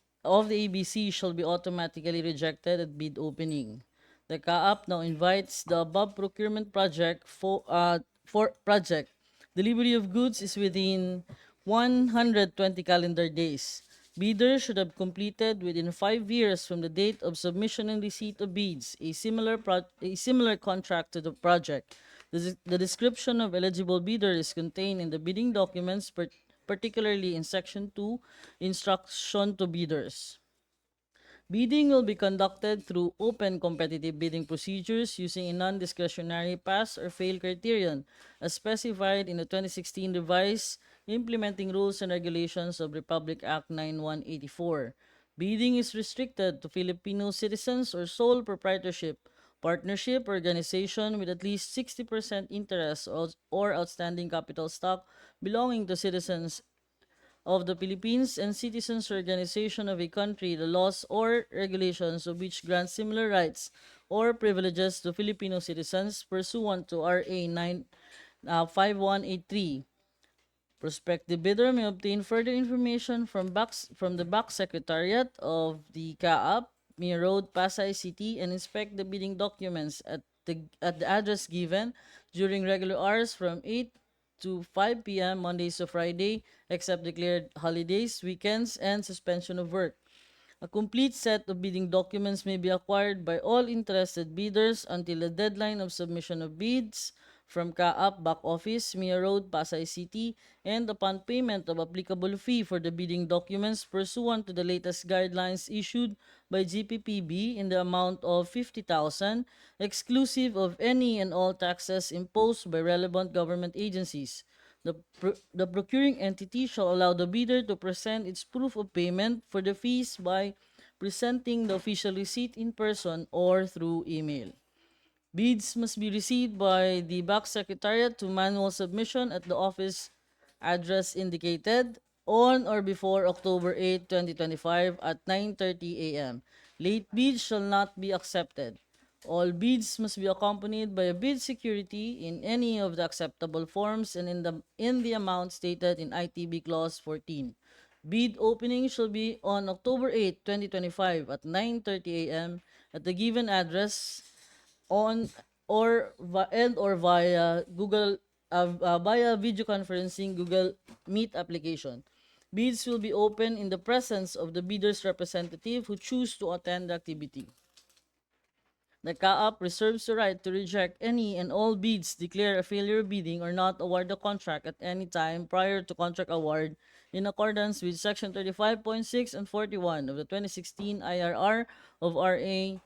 ABC shall be automatically rejected at bid opening. The CAAP now invites the above procurement project for project. Delivery of goods is within 120 calendar days. Bidders should have completed within 5 years from the date of submission and receipt of bids a similar contract to the project. The description of eligible bidder is contained in the bidding documents, particularly in Section 2, Instruction to Bidders. Bidding will be conducted through open competitive bidding procedures using a non-discretionary pass or fail criterion as specified in the 2016 revised Implementing Rules and Regulations of Republic Act 9184. Bidding is restricted to Filipino citizens or sole proprietorship, partnership, organization with at least 60% interest or outstanding capital stock belonging to citizens of the Philippines and citizens or organization of a country, the laws or regulations of which grant similar rights or privileges to Filipino citizens pursuant to RA 5183. Prospective bidder may obtain further information from the BAC Secretariat of the CAAP, Mir Road, Pasay City, and inspect the bidding documents at the address given during regular hours from 8 to 5 p.m. Mondays to Friday, except declared holidays, weekends, and suspension of work. A complete set of bidding documents may be acquired by all interested bidders until the deadline of submission of bids from CAAP Back Office, Mia Road, Pasay City, and upon payment of applicable fee for the bidding documents pursuant to the latest guidelines issued by GPPB in the amount of 50,000, exclusive of any and all taxes imposed by relevant government agencies. The procuring entity shall allow the bidder to present its proof of payment for the fees by presenting the official receipt in person or through email. Bids must be received by the BAC Secretariat to manual submission at the office address indicated on or before October 8, 2025 at 9:30 a.m. Late bids shall not be accepted. All bids must be accompanied by a bid security in any of the acceptable forms and in the amount stated in ITB Clause 14. Bid opening shall be on October 8, 2025 at 9:30 a.m. at the given address on or via via video conferencing Google Meet application. Bids will be open in the presence of the bidder's representative who choose to attend the activity. The CAAP reserves the right to reject any and all bids, declare a failure of bidding, or not award the contract at any time prior to contract award in accordance with Section 35.6 and 41 of the 2016 IRR of RA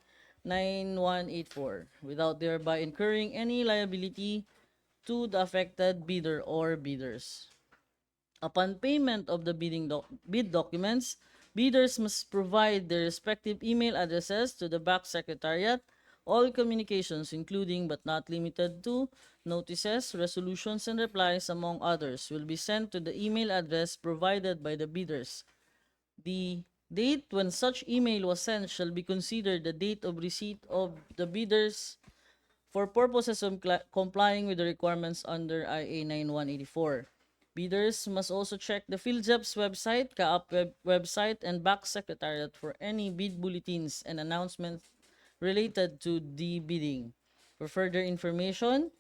9184, without thereby incurring any liability to the affected bidder or bidders. Upon payment of the bid documents, bidders must provide their respective email addresses to the BAC Secretariat. All communications, including but not limited to notices, resolutions, and replies, among others, will be sent to the email address provided by the bidders. The date when such email was sent shall be considered the date of receipt of the bidders for purposes of complying with the requirements under IA 9184. Bidders must also check the PhilJEP's website, CAAP website, and BAC Secretariat for any bid bulletins and announcements related to the bidding. For further information,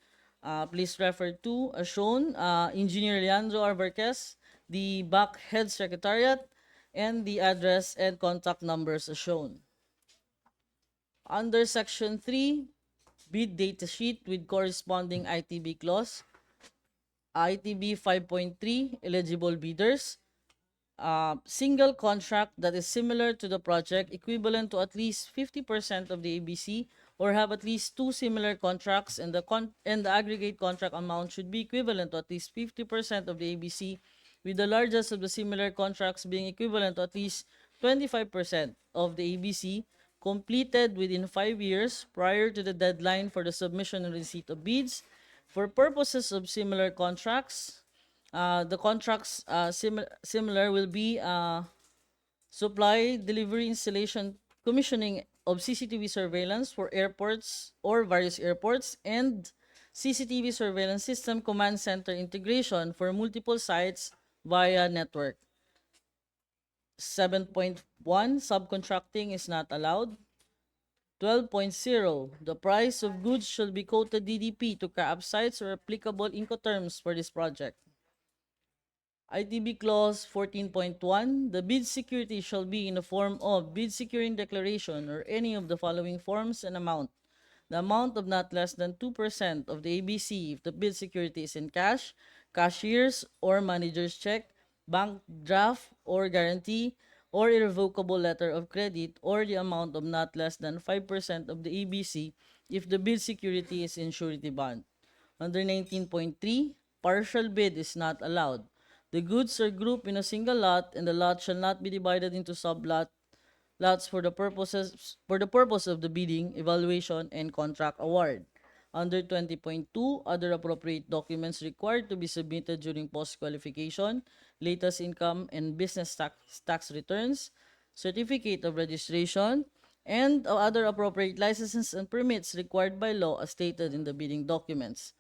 please refer to, as shown, Engineer Leandro Alvarquez, the BAC Head Secretariat, and the address and contact numbers as shown. Under Section 3, bid data sheet with corresponding ITB clause, ITB 5.3, eligible bidders, single contract that is similar to the project, equivalent to at least 50% of the ABC, or have at least two similar contracts, and the aggregate contract amount should be equivalent to at least 50% of the ABC, with the largest of the similar contracts being equivalent to at least 25% of the ABC, completed within 5 years prior to the deadline for the submission and receipt of bids. For purposes of similar contracts, the contracts similar will be supply, delivery, installation, commissioning of CCTV surveillance for airports or various airports, and CCTV surveillance system command center integration for multiple sites via network. 7.1, subcontracting is not allowed. 12.0, the price of goods shall be quoted DDP to CAAP sites or applicable Incoterms for this project. ITB Clause 14.1, the bid security shall be in the form of bid securing declaration or any of the following forms and amount. The amount of not less than 2% of the ABC if the bid security is in cash, cashier's or manager's check, bank draft or guarantee, or irrevocable letter of credit or the amount of not less than 5% of the ABC if the bid security is in surety bond. Under 19.3, partial bid is not allowed. The goods are grouped in a single lot, and the lot shall not be divided into lots for the purpose of the bidding, evaluation, and contract award. Under 20.2, other appropriate documents required to be submitted during post-qualification, latest income and business tax returns, certificate of registration, and other appropriate licenses and permits required by law as stated in the bidding documents.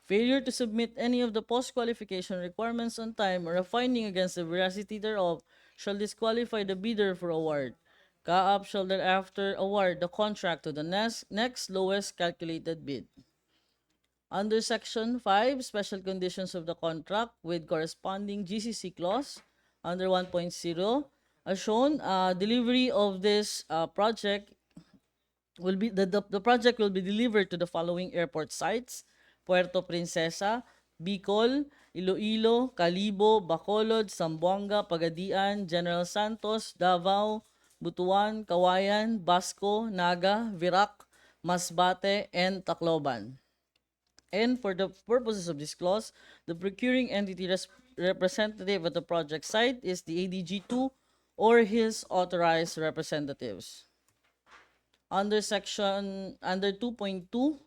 Failure to submit any of the post-qualification requirements on time or a finding against the veracity thereof shall disqualify the bidder for award. CAAP shall thereafter award the contract to the next lowest calculated bid. Under Section 5, Special Conditions of the Contract with corresponding GCC clause, under 1.0, as shown, delivery of this project will be the project will be delivered to the following airport sites: Puerto Princesa, Bicol, Iloilo, Calibo, Bacolod, Zamboanga, Pagadian, General Santos, Davao, Butuan, Kawayan, Basco, Naga, Virac, Masbate, and Tacloban. And for the purposes of this clause, the procuring entity representative at the project site is the ADG2 or his authorized representatives. Under 2.2,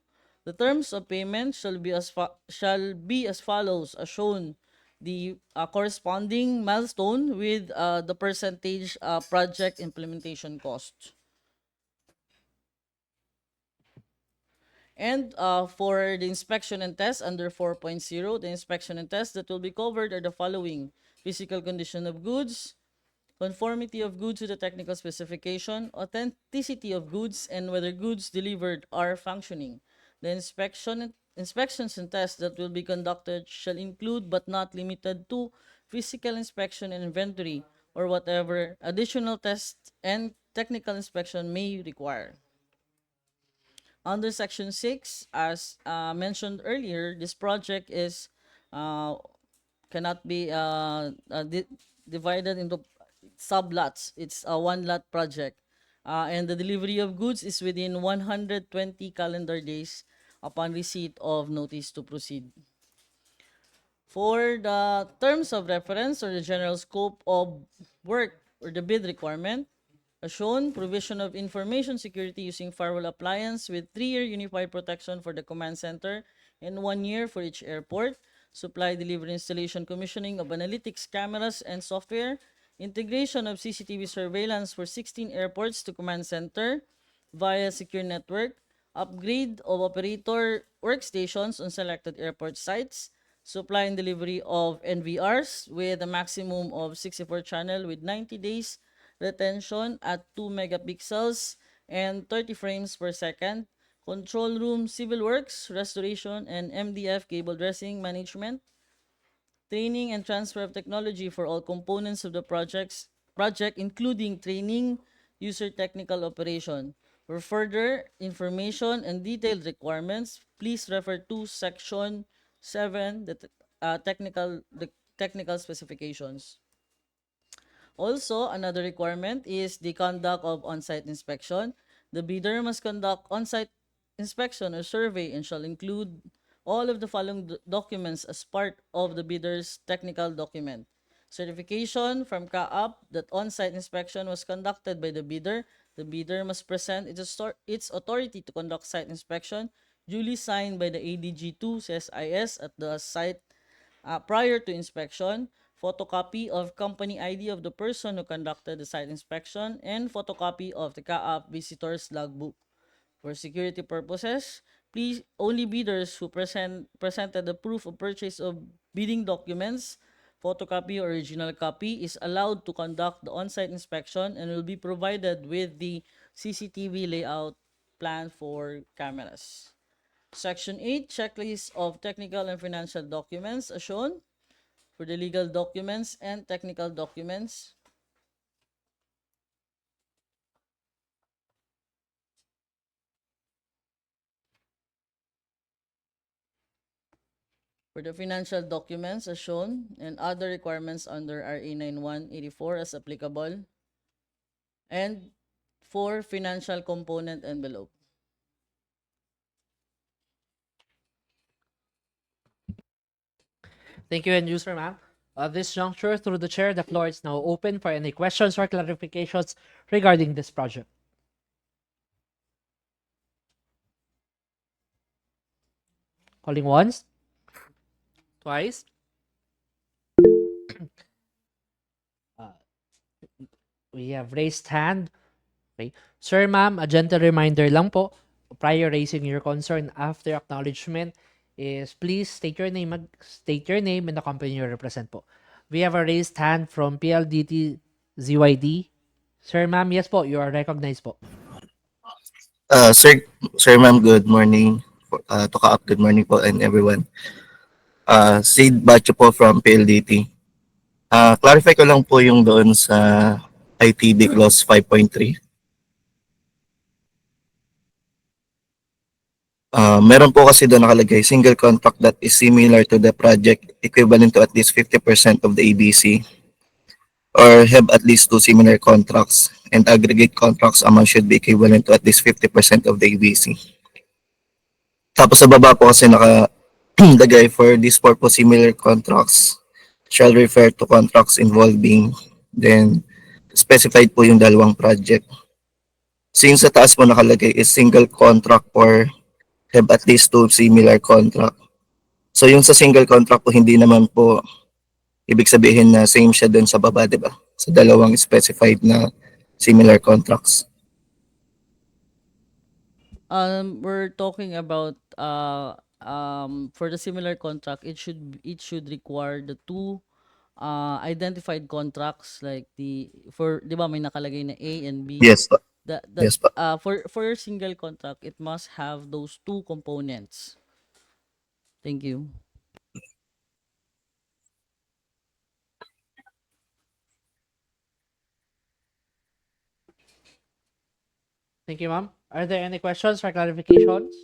the terms of payment shall be as follows, as shown the corresponding milestone with the percentage project implementation cost. And for the inspection and test under 4.0, the inspection and test that will be covered are the following: physical condition of goods, conformity of goods to the technical specification, authenticity of goods, and whether goods delivered are functioning. The inspections and tests that will be conducted shall include but not limited to physical inspection and inventory, or whatever additional tests and technical inspection may require. Under Section 6, as mentioned earlier, this project is cannot be divided into sublots. It's a one-lot project. And the delivery of goods is within 120 calendar days upon receipt of notice to proceed. For the terms of reference or the general scope of work or the bid requirement, as shown, provision of information security using firewall appliance with 3-year unified protection for the command center and 1 year for each airport, supply, delivery, installation, commissioning of analytics cameras and software, integration of CCTV surveillance for 16 airports to command center via secure network, upgrade of operator workstations on selected airport sites, supply and delivery of NVRs with a maximum of 64 channel with 90 days retention at 2 megapixels and 30 frames per second, control room civil works, restoration, and MDF cable dressing management, training and transfer of technology for all components of the project, including training, user technical operation. For further information and detailed requirements, please refer to Section 7, the technical specifications. Also, another requirement is the conduct of on-site inspection. The bidder must conduct on-site inspection or survey and shall include all of the following documents as part of the bidder's technical document: certification from CAAP that on-site inspection was conducted by the bidder. The bidder must present its authority to conduct site inspection, duly signed by the ADG2 CSIS at the site prior to inspection, photocopy of company ID of the person who conducted the site inspection, and photocopy of the CAAP visitor's logbook. For security purposes, please only bidders who presented the proof of purchase of bidding documents, photocopy or original copy, is allowed to conduct the on-site inspection and will be provided with the CCTV layout plan for cameras. Section 8, checklist of technical and financial documents as shown. For the legal documents and technical documents, for the financial documents as shown, and other requirements under RA 9184 as applicable. And 4, financial component envelope. Thank you, end user, ma'am. At this juncture, through the chair, the floor is now open for any questions or clarifications regarding this project. Calling once, twice. Uh, we have raised hand. Okay. Sir, ma'am, a gentle reminder lang po, prior raising your concern after acknowledgement is please state your name and the company you represent po. We have a raised hand from PLDT ZYD. Sir, ma'am, yes po, you are recognized po. Sir, ma'am, good morning. To CAAP, good morning po and everyone. Sid Bacho po from PLDT. Clarify ko lang po yung doon sa ITB Clause 5.3. Meron po kasi doon nakalagay, single contract that is similar to the project equivalent to at least 50% of the ABC or have at least 2 similar contracts and aggregate contracts amount should be equivalent to at least 50% of the ABC. Tapos sa baba po kasi nakalagay for this purpose similar contracts shall refer to contracts involving then specified po yung dalawang project. Since sa taas po nakalagay is single contract or have at least 2 similar contract. So yung sa single contract po hindi naman po ibig sabihin na same siya dun sa baba, di ba? Sa dalawang specified na similar contracts. We're talking about for the similar contract, it should require the 2 identified contracts like for 'di ba may nakalagay na A and B. Yes po. Yes po. For your single contract, it must have those 2 components. Thank you. Thank you, ma'am. Are there any questions or clarifications?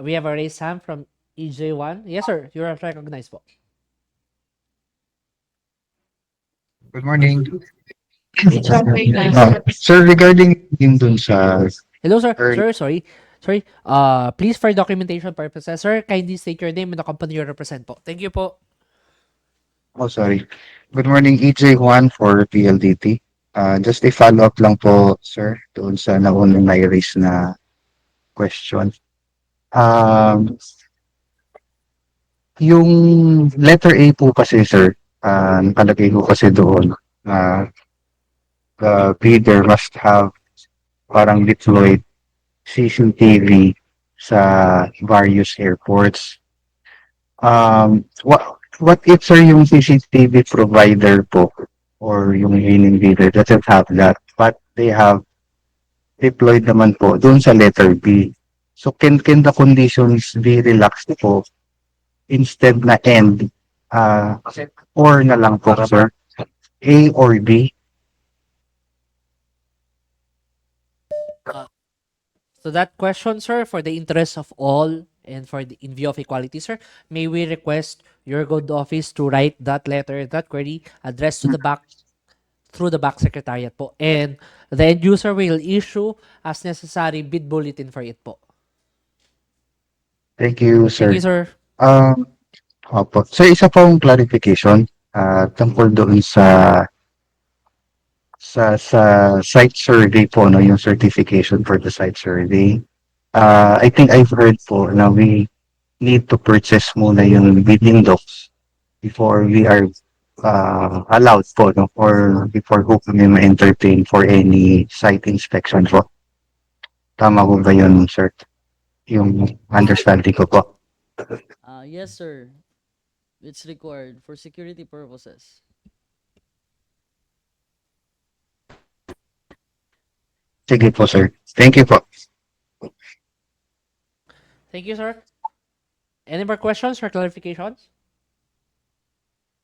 We have a raised hand from EJ1. Yes, sir. You are recognized po. Good morning. Sir, regarding yung dun sa... Hello, sir. Sir, sorry. Sorry. Please, for documentation purposes, sir, kindly state your name and the company you represent po. Thank you po. Oh, sorry. Good morning, EJ Juan for PLDT. Just a follow-up lang po, sir, doon sa naunang na-raise na question. Yung letter A po kasi, sir, nakalagay ko kasi doon, the bidder must have parang deployed CCTV sa various airports. What if, sir, yung CCTV provider po or yung winning bidder doesn't have that, but they have deployed naman po doon sa letter B. So can the conditions be relaxed po instead na and or na lang po, sir? A or B? So that question, sir, for the interest of all and for the in view of equality, sir, may we request your good office to write that letter, that query, addressed to the back through the back secretariat po. And the end user will issue as necessary bid bulletin for it po. Thank you, sir. Thank you, sir. Opo. So isa pong clarification tungkol doon sa site survey po, no, yung certification for the site survey. I think I've heard po na we need to purchase muna yung bidding docs before we are allowed po, no, or before po kami ma-entertain for any site inspection po. Tama po ba yun, sir? Yung understanding ko po. Yes, sir. It's required for security purposes. Sige po, sir. Thank you po. Thank you, sir. Any more questions or clarifications?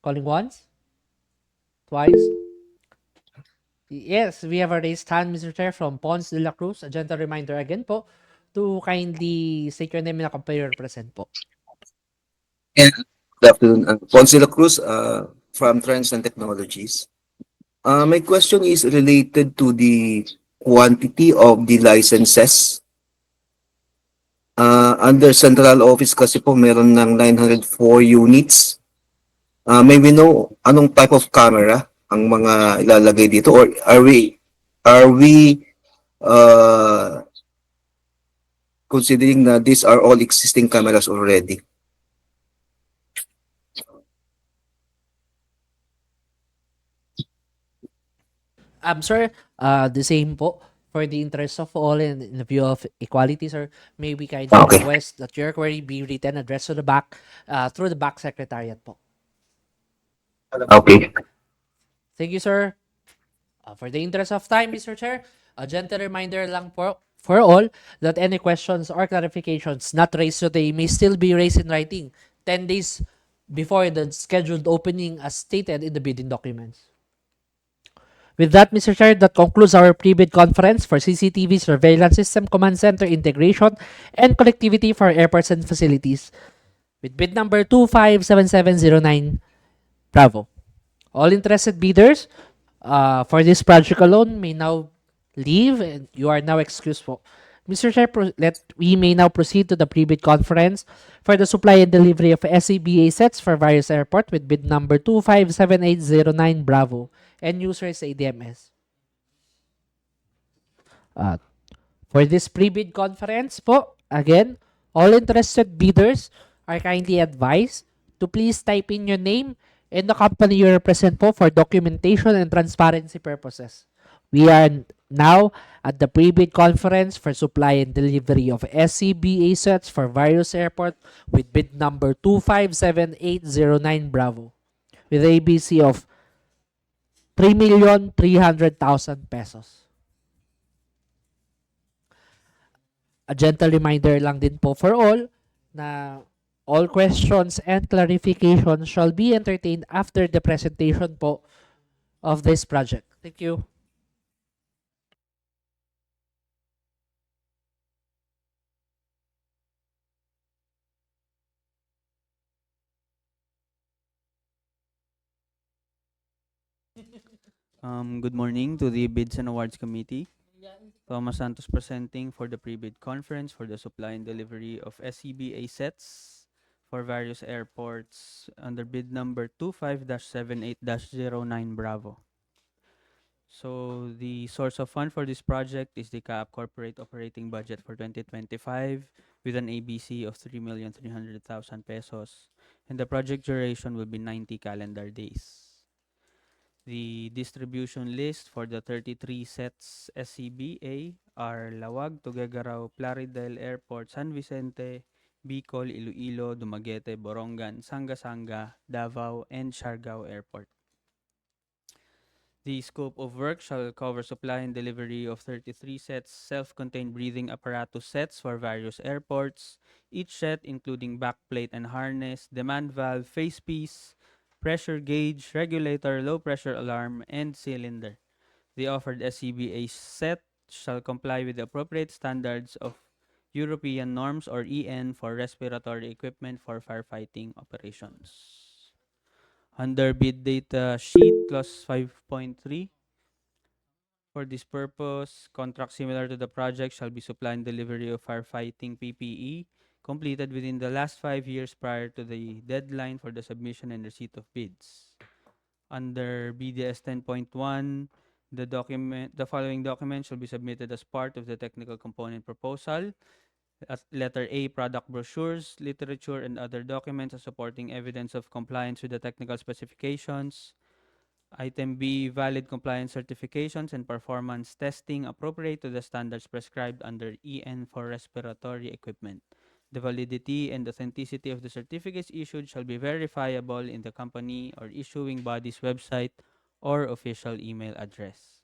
Calling once? Twice? Yes, we have a raised hand, Mr. Chair, from Pons de la Cruz. A gentle reminder again po to kindly state your name and the company you represent po. And good afternoon. Pons de la Cruz from Trends and Technologies. My question is related to the quantity of the licenses. Under central office kasi po meron ng 904 units. May we know anong type of camera ang mga ilalagay dito, or are we considering na these are all existing cameras already? Sir, the same po. For the interest of all and in the view of equality, sir, may we kindly Okay. request that your query be written addressed to the back through the back secretariat po. Okay. Thank you, sir. For the interest of time, Mr. Chair, a gentle reminder lang po for all that any questions or clarifications not raised today may still be raised in writing 10 days before the scheduled opening as stated in the bidding documents. With that, Mr. Chair, that concludes our pre-bid conference for CCTV Surveillance System Command Center Integration and Connectivity for Airports and Facilities with bid number 257709 Bravo. All interested bidders for this project alone may now leave and you are now excused po. Mr. Chair, we may now proceed to the pre-bid conference for the supply and delivery of SCBA sets for various airports with bid number 257809 Bravo and users ADMS. For this pre-bid conference po, again, all interested bidders are kindly advised to please type in your name and the company you represent po for documentation and transparency purposes. We are now at the pre-bid conference for supply and delivery of SCBA sets for various airports with bid number 257809 Bravo with ABC of 3,300,000 pesos. A gentle reminder lang din po for all na all questions and clarifications shall be entertained after the presentation po of this project. Thank you. Good morning to the Bids and Awards Committee. Thomas Santos presenting for the pre-bid conference for the supply and delivery of SCBA sets for various airports under bid number 25-78-09 Bravo. So the source of fund for this project is the CAAP corporate operating budget for 2025 with an ABC of 3,300,000 pesos, and the project duration will be 90 calendar days. The distribution list for the 33 sets SCBA are Lawag, Tuguegarao, Plaridel Airport, San Vicente, Bicol, Iloilo, Dumaguete, Borongan, Sanga-Sanga, Davao, and Siargao Airport. The scope of work shall cover supply and delivery of 33 sets self-contained breathing apparatus sets for various airports, each set including backplate and harness, demand valve, facepiece, pressure gauge, regulator, low pressure alarm, and cylinder. The offered SCBA set shall comply with the appropriate standards of European norms or EN for respiratory equipment for firefighting operations. Under bid data sheet clause 5.3, for this purpose, contract similar to the project shall be supply and delivery of firefighting PPE completed within the last 5 years prior to the deadline for the submission and receipt of bids. Under BDS 10.1, the following documents shall be submitted as part of the technical component proposal. Letter A, product brochures, literature, and other documents as supporting evidence of compliance with the technical specifications. Item B, valid compliance certifications and performance testing appropriate to the standards prescribed under EN for respiratory equipment. The validity and authenticity of the certificates issued shall be verifiable in the company or issuing body's website or official email address.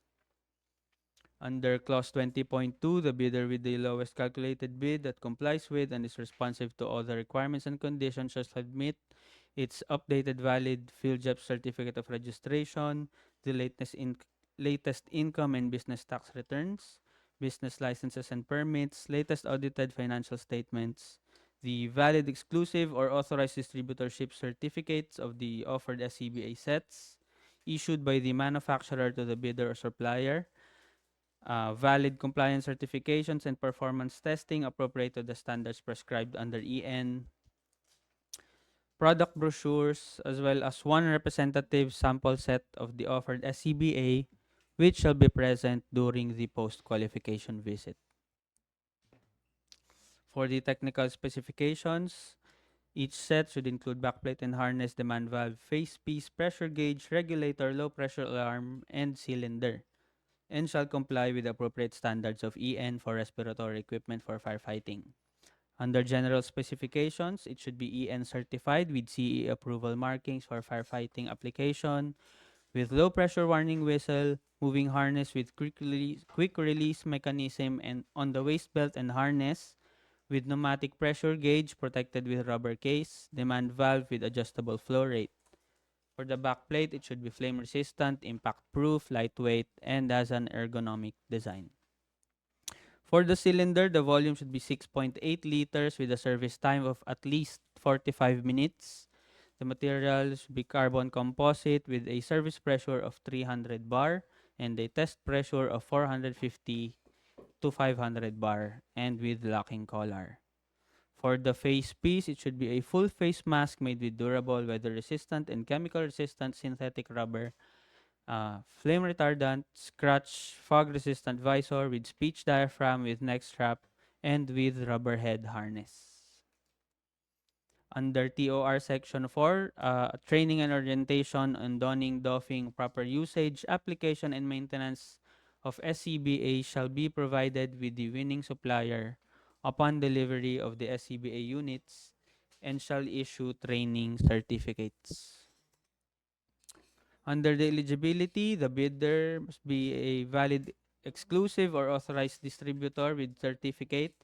Under clause 20.2, the bidder with the lowest calculated bid that complies with and is responsive to all the requirements and conditions shall submit its updated valid PhilJEP certificate of registration, the latest income and business tax returns, business licenses and permits, latest audited financial statements, the valid exclusive or authorized distributorship certificates of the offered SCBA sets, issued by the manufacturer to the bidder or supplier, valid compliance certifications and performance testing appropriate to the standards prescribed under EN, product brochures, as well as one representative sample set of the offered SCBA, which shall be present during the post-qualification visit. For the technical specifications, each set should include backplate and harness, demand valve, face piece, pressure gauge, regulator, low pressure alarm, and cylinder, and shall comply with appropriate standards of EN for respiratory equipment for firefighting. Under general specifications, it should be EN certified with CE approval markings for firefighting application, with low pressure warning whistle, moving harness with quick release mechanism and on the waist belt and harness, with pneumatic pressure gauge protected with rubber case, demand valve with adjustable flow rate. For the backplate, it should be flame resistant, impact proof, lightweight, and has an ergonomic design. For the cylinder, the volume should be 6.8 liters with a service time of at least 45 minutes. The material should be carbon composite with a service pressure of 300 bar and a test pressure of 450 to 500 bar and with locking collar. For the face piece, it should be a full face mask made with durable, weather resistant, and chemical resistant synthetic rubber, flame retardant, scratch, fog resistant visor with speech diaphragm with neck strap and with rubber head harness. Under TOR Section 4, training and orientation on donning, doffing, proper usage, application, and maintenance of SCBA shall be provided with the winning supplier upon delivery of the SCBA units and shall issue training certificates. Under the eligibility, the bidder must be a valid exclusive or authorized distributor with certificate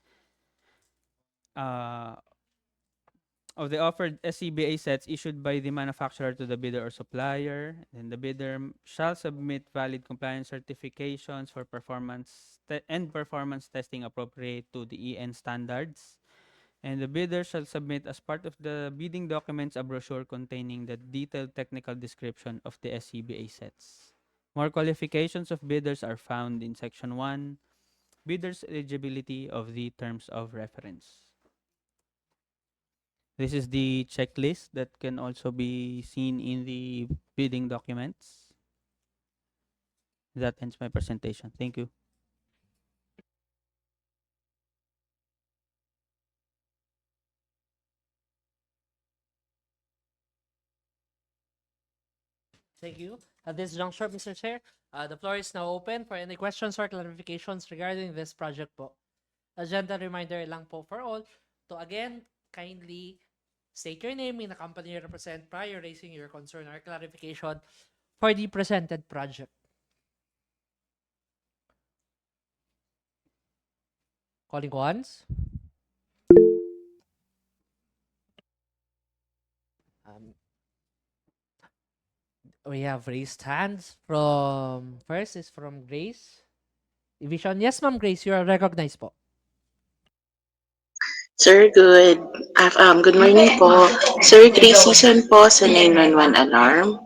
of the offered SCBA sets issued by the manufacturer to the bidder or supplier. Then the bidder shall submit valid compliance certifications for performance testing appropriate to the EN standards. And the bidder shall submit as part of the bidding documents a brochure containing the detailed technical description of the SCBA sets. More qualifications of bidders are found in Section 1, Bidders' Eligibility of the Terms of Reference. This is the checklist that can also be seen in the bidding documents. That ends my presentation. Thank you. Thank you. At this juncture, Mr. Chair, the floor is now open for any questions or clarifications regarding this project po. Agenda reminder lang po for all to again kindly state your name and the company you represent prior raising your concern or clarification for the presented project. Calling once. We have raised hands from, first is from Grace Division. Yes, Ma'am Grace, you are recognized po. Sir, good morning po. Sir, Grace Season po sa 911 alarm.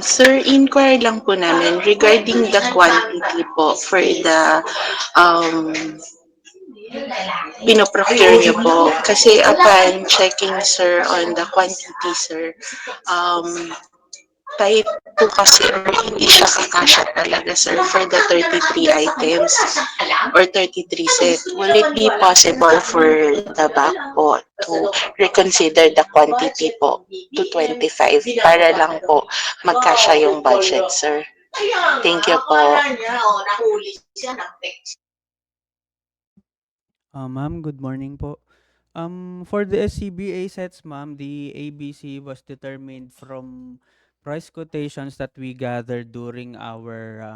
Sir, inquire lang po namin regarding the quantity po for the pinoprocure nyo po. Kasi upon checking, sir, on the quantity, sir, type po kasi or hindi siya kakasya talaga, sir, for the 33 items or 33 set. Will it be possible for the back po to reconsider the quantity po to 25 para lang po magkasya yung budget, sir? Thank you po. Ma'am, good morning po. For the SCBA sets, ma'am, the ABC was determined from price quotations that we gathered during our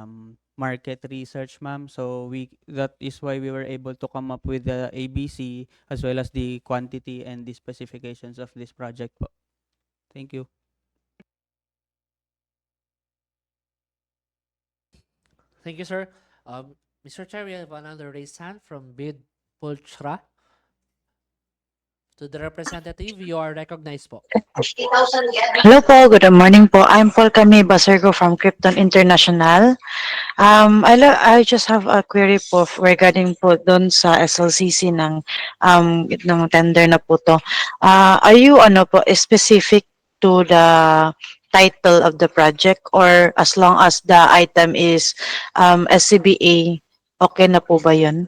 market research, ma'am. So that is why we were able to come up with the ABC as well as the quantity and the specifications of this project po. Thank you. Thank you, sir. Mr. Chair, we have another raised hand from Bid Pulchra. To the representative, you are recognized po. Hello po, good morning po. I'm Paul Camille Basergo from Krypton International. I just have a query po regarding po doon sa SLCC ng tender na po to. Are you ano po specific to the title of the project, or as long as the item is SCBA, okay na po ba 'yun?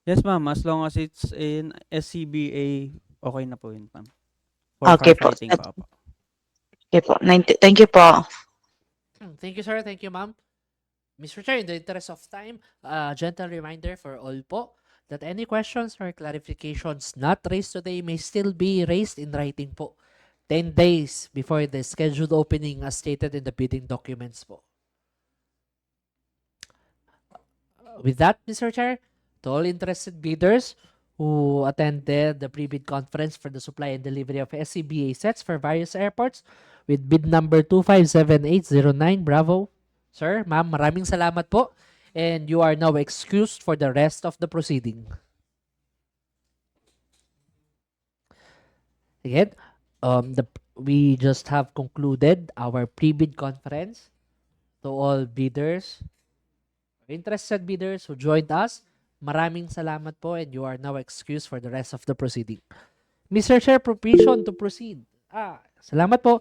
Yes, ma'am. As long as it's in SCBA, okay na po yun, ma'am. For Okay po. firefighting po. Apo. Okay po. Thank you po. Thank you, sir. Thank you, ma'am. Mr. Chair, in the interest of time, a gentle reminder for all po that any questions or clarifications not raised today may still be raised in writing po 10 days before the scheduled opening as stated in the bidding documents po. With that, Mr. Chair, to all interested bidders who attended the pre-bid conference for the supply and delivery of SCBA sets for various airports with bid number 257809, bravo. Sir, ma'am, maraming salamat po. And you are now excused for the rest of the proceeding. Again, we just have concluded our pre-bid conference. To all bidders, interested bidders who joined us, maraming salamat po, and you are now excused for the rest of the proceeding. Mr. Chair, permission to proceed. Salamat po.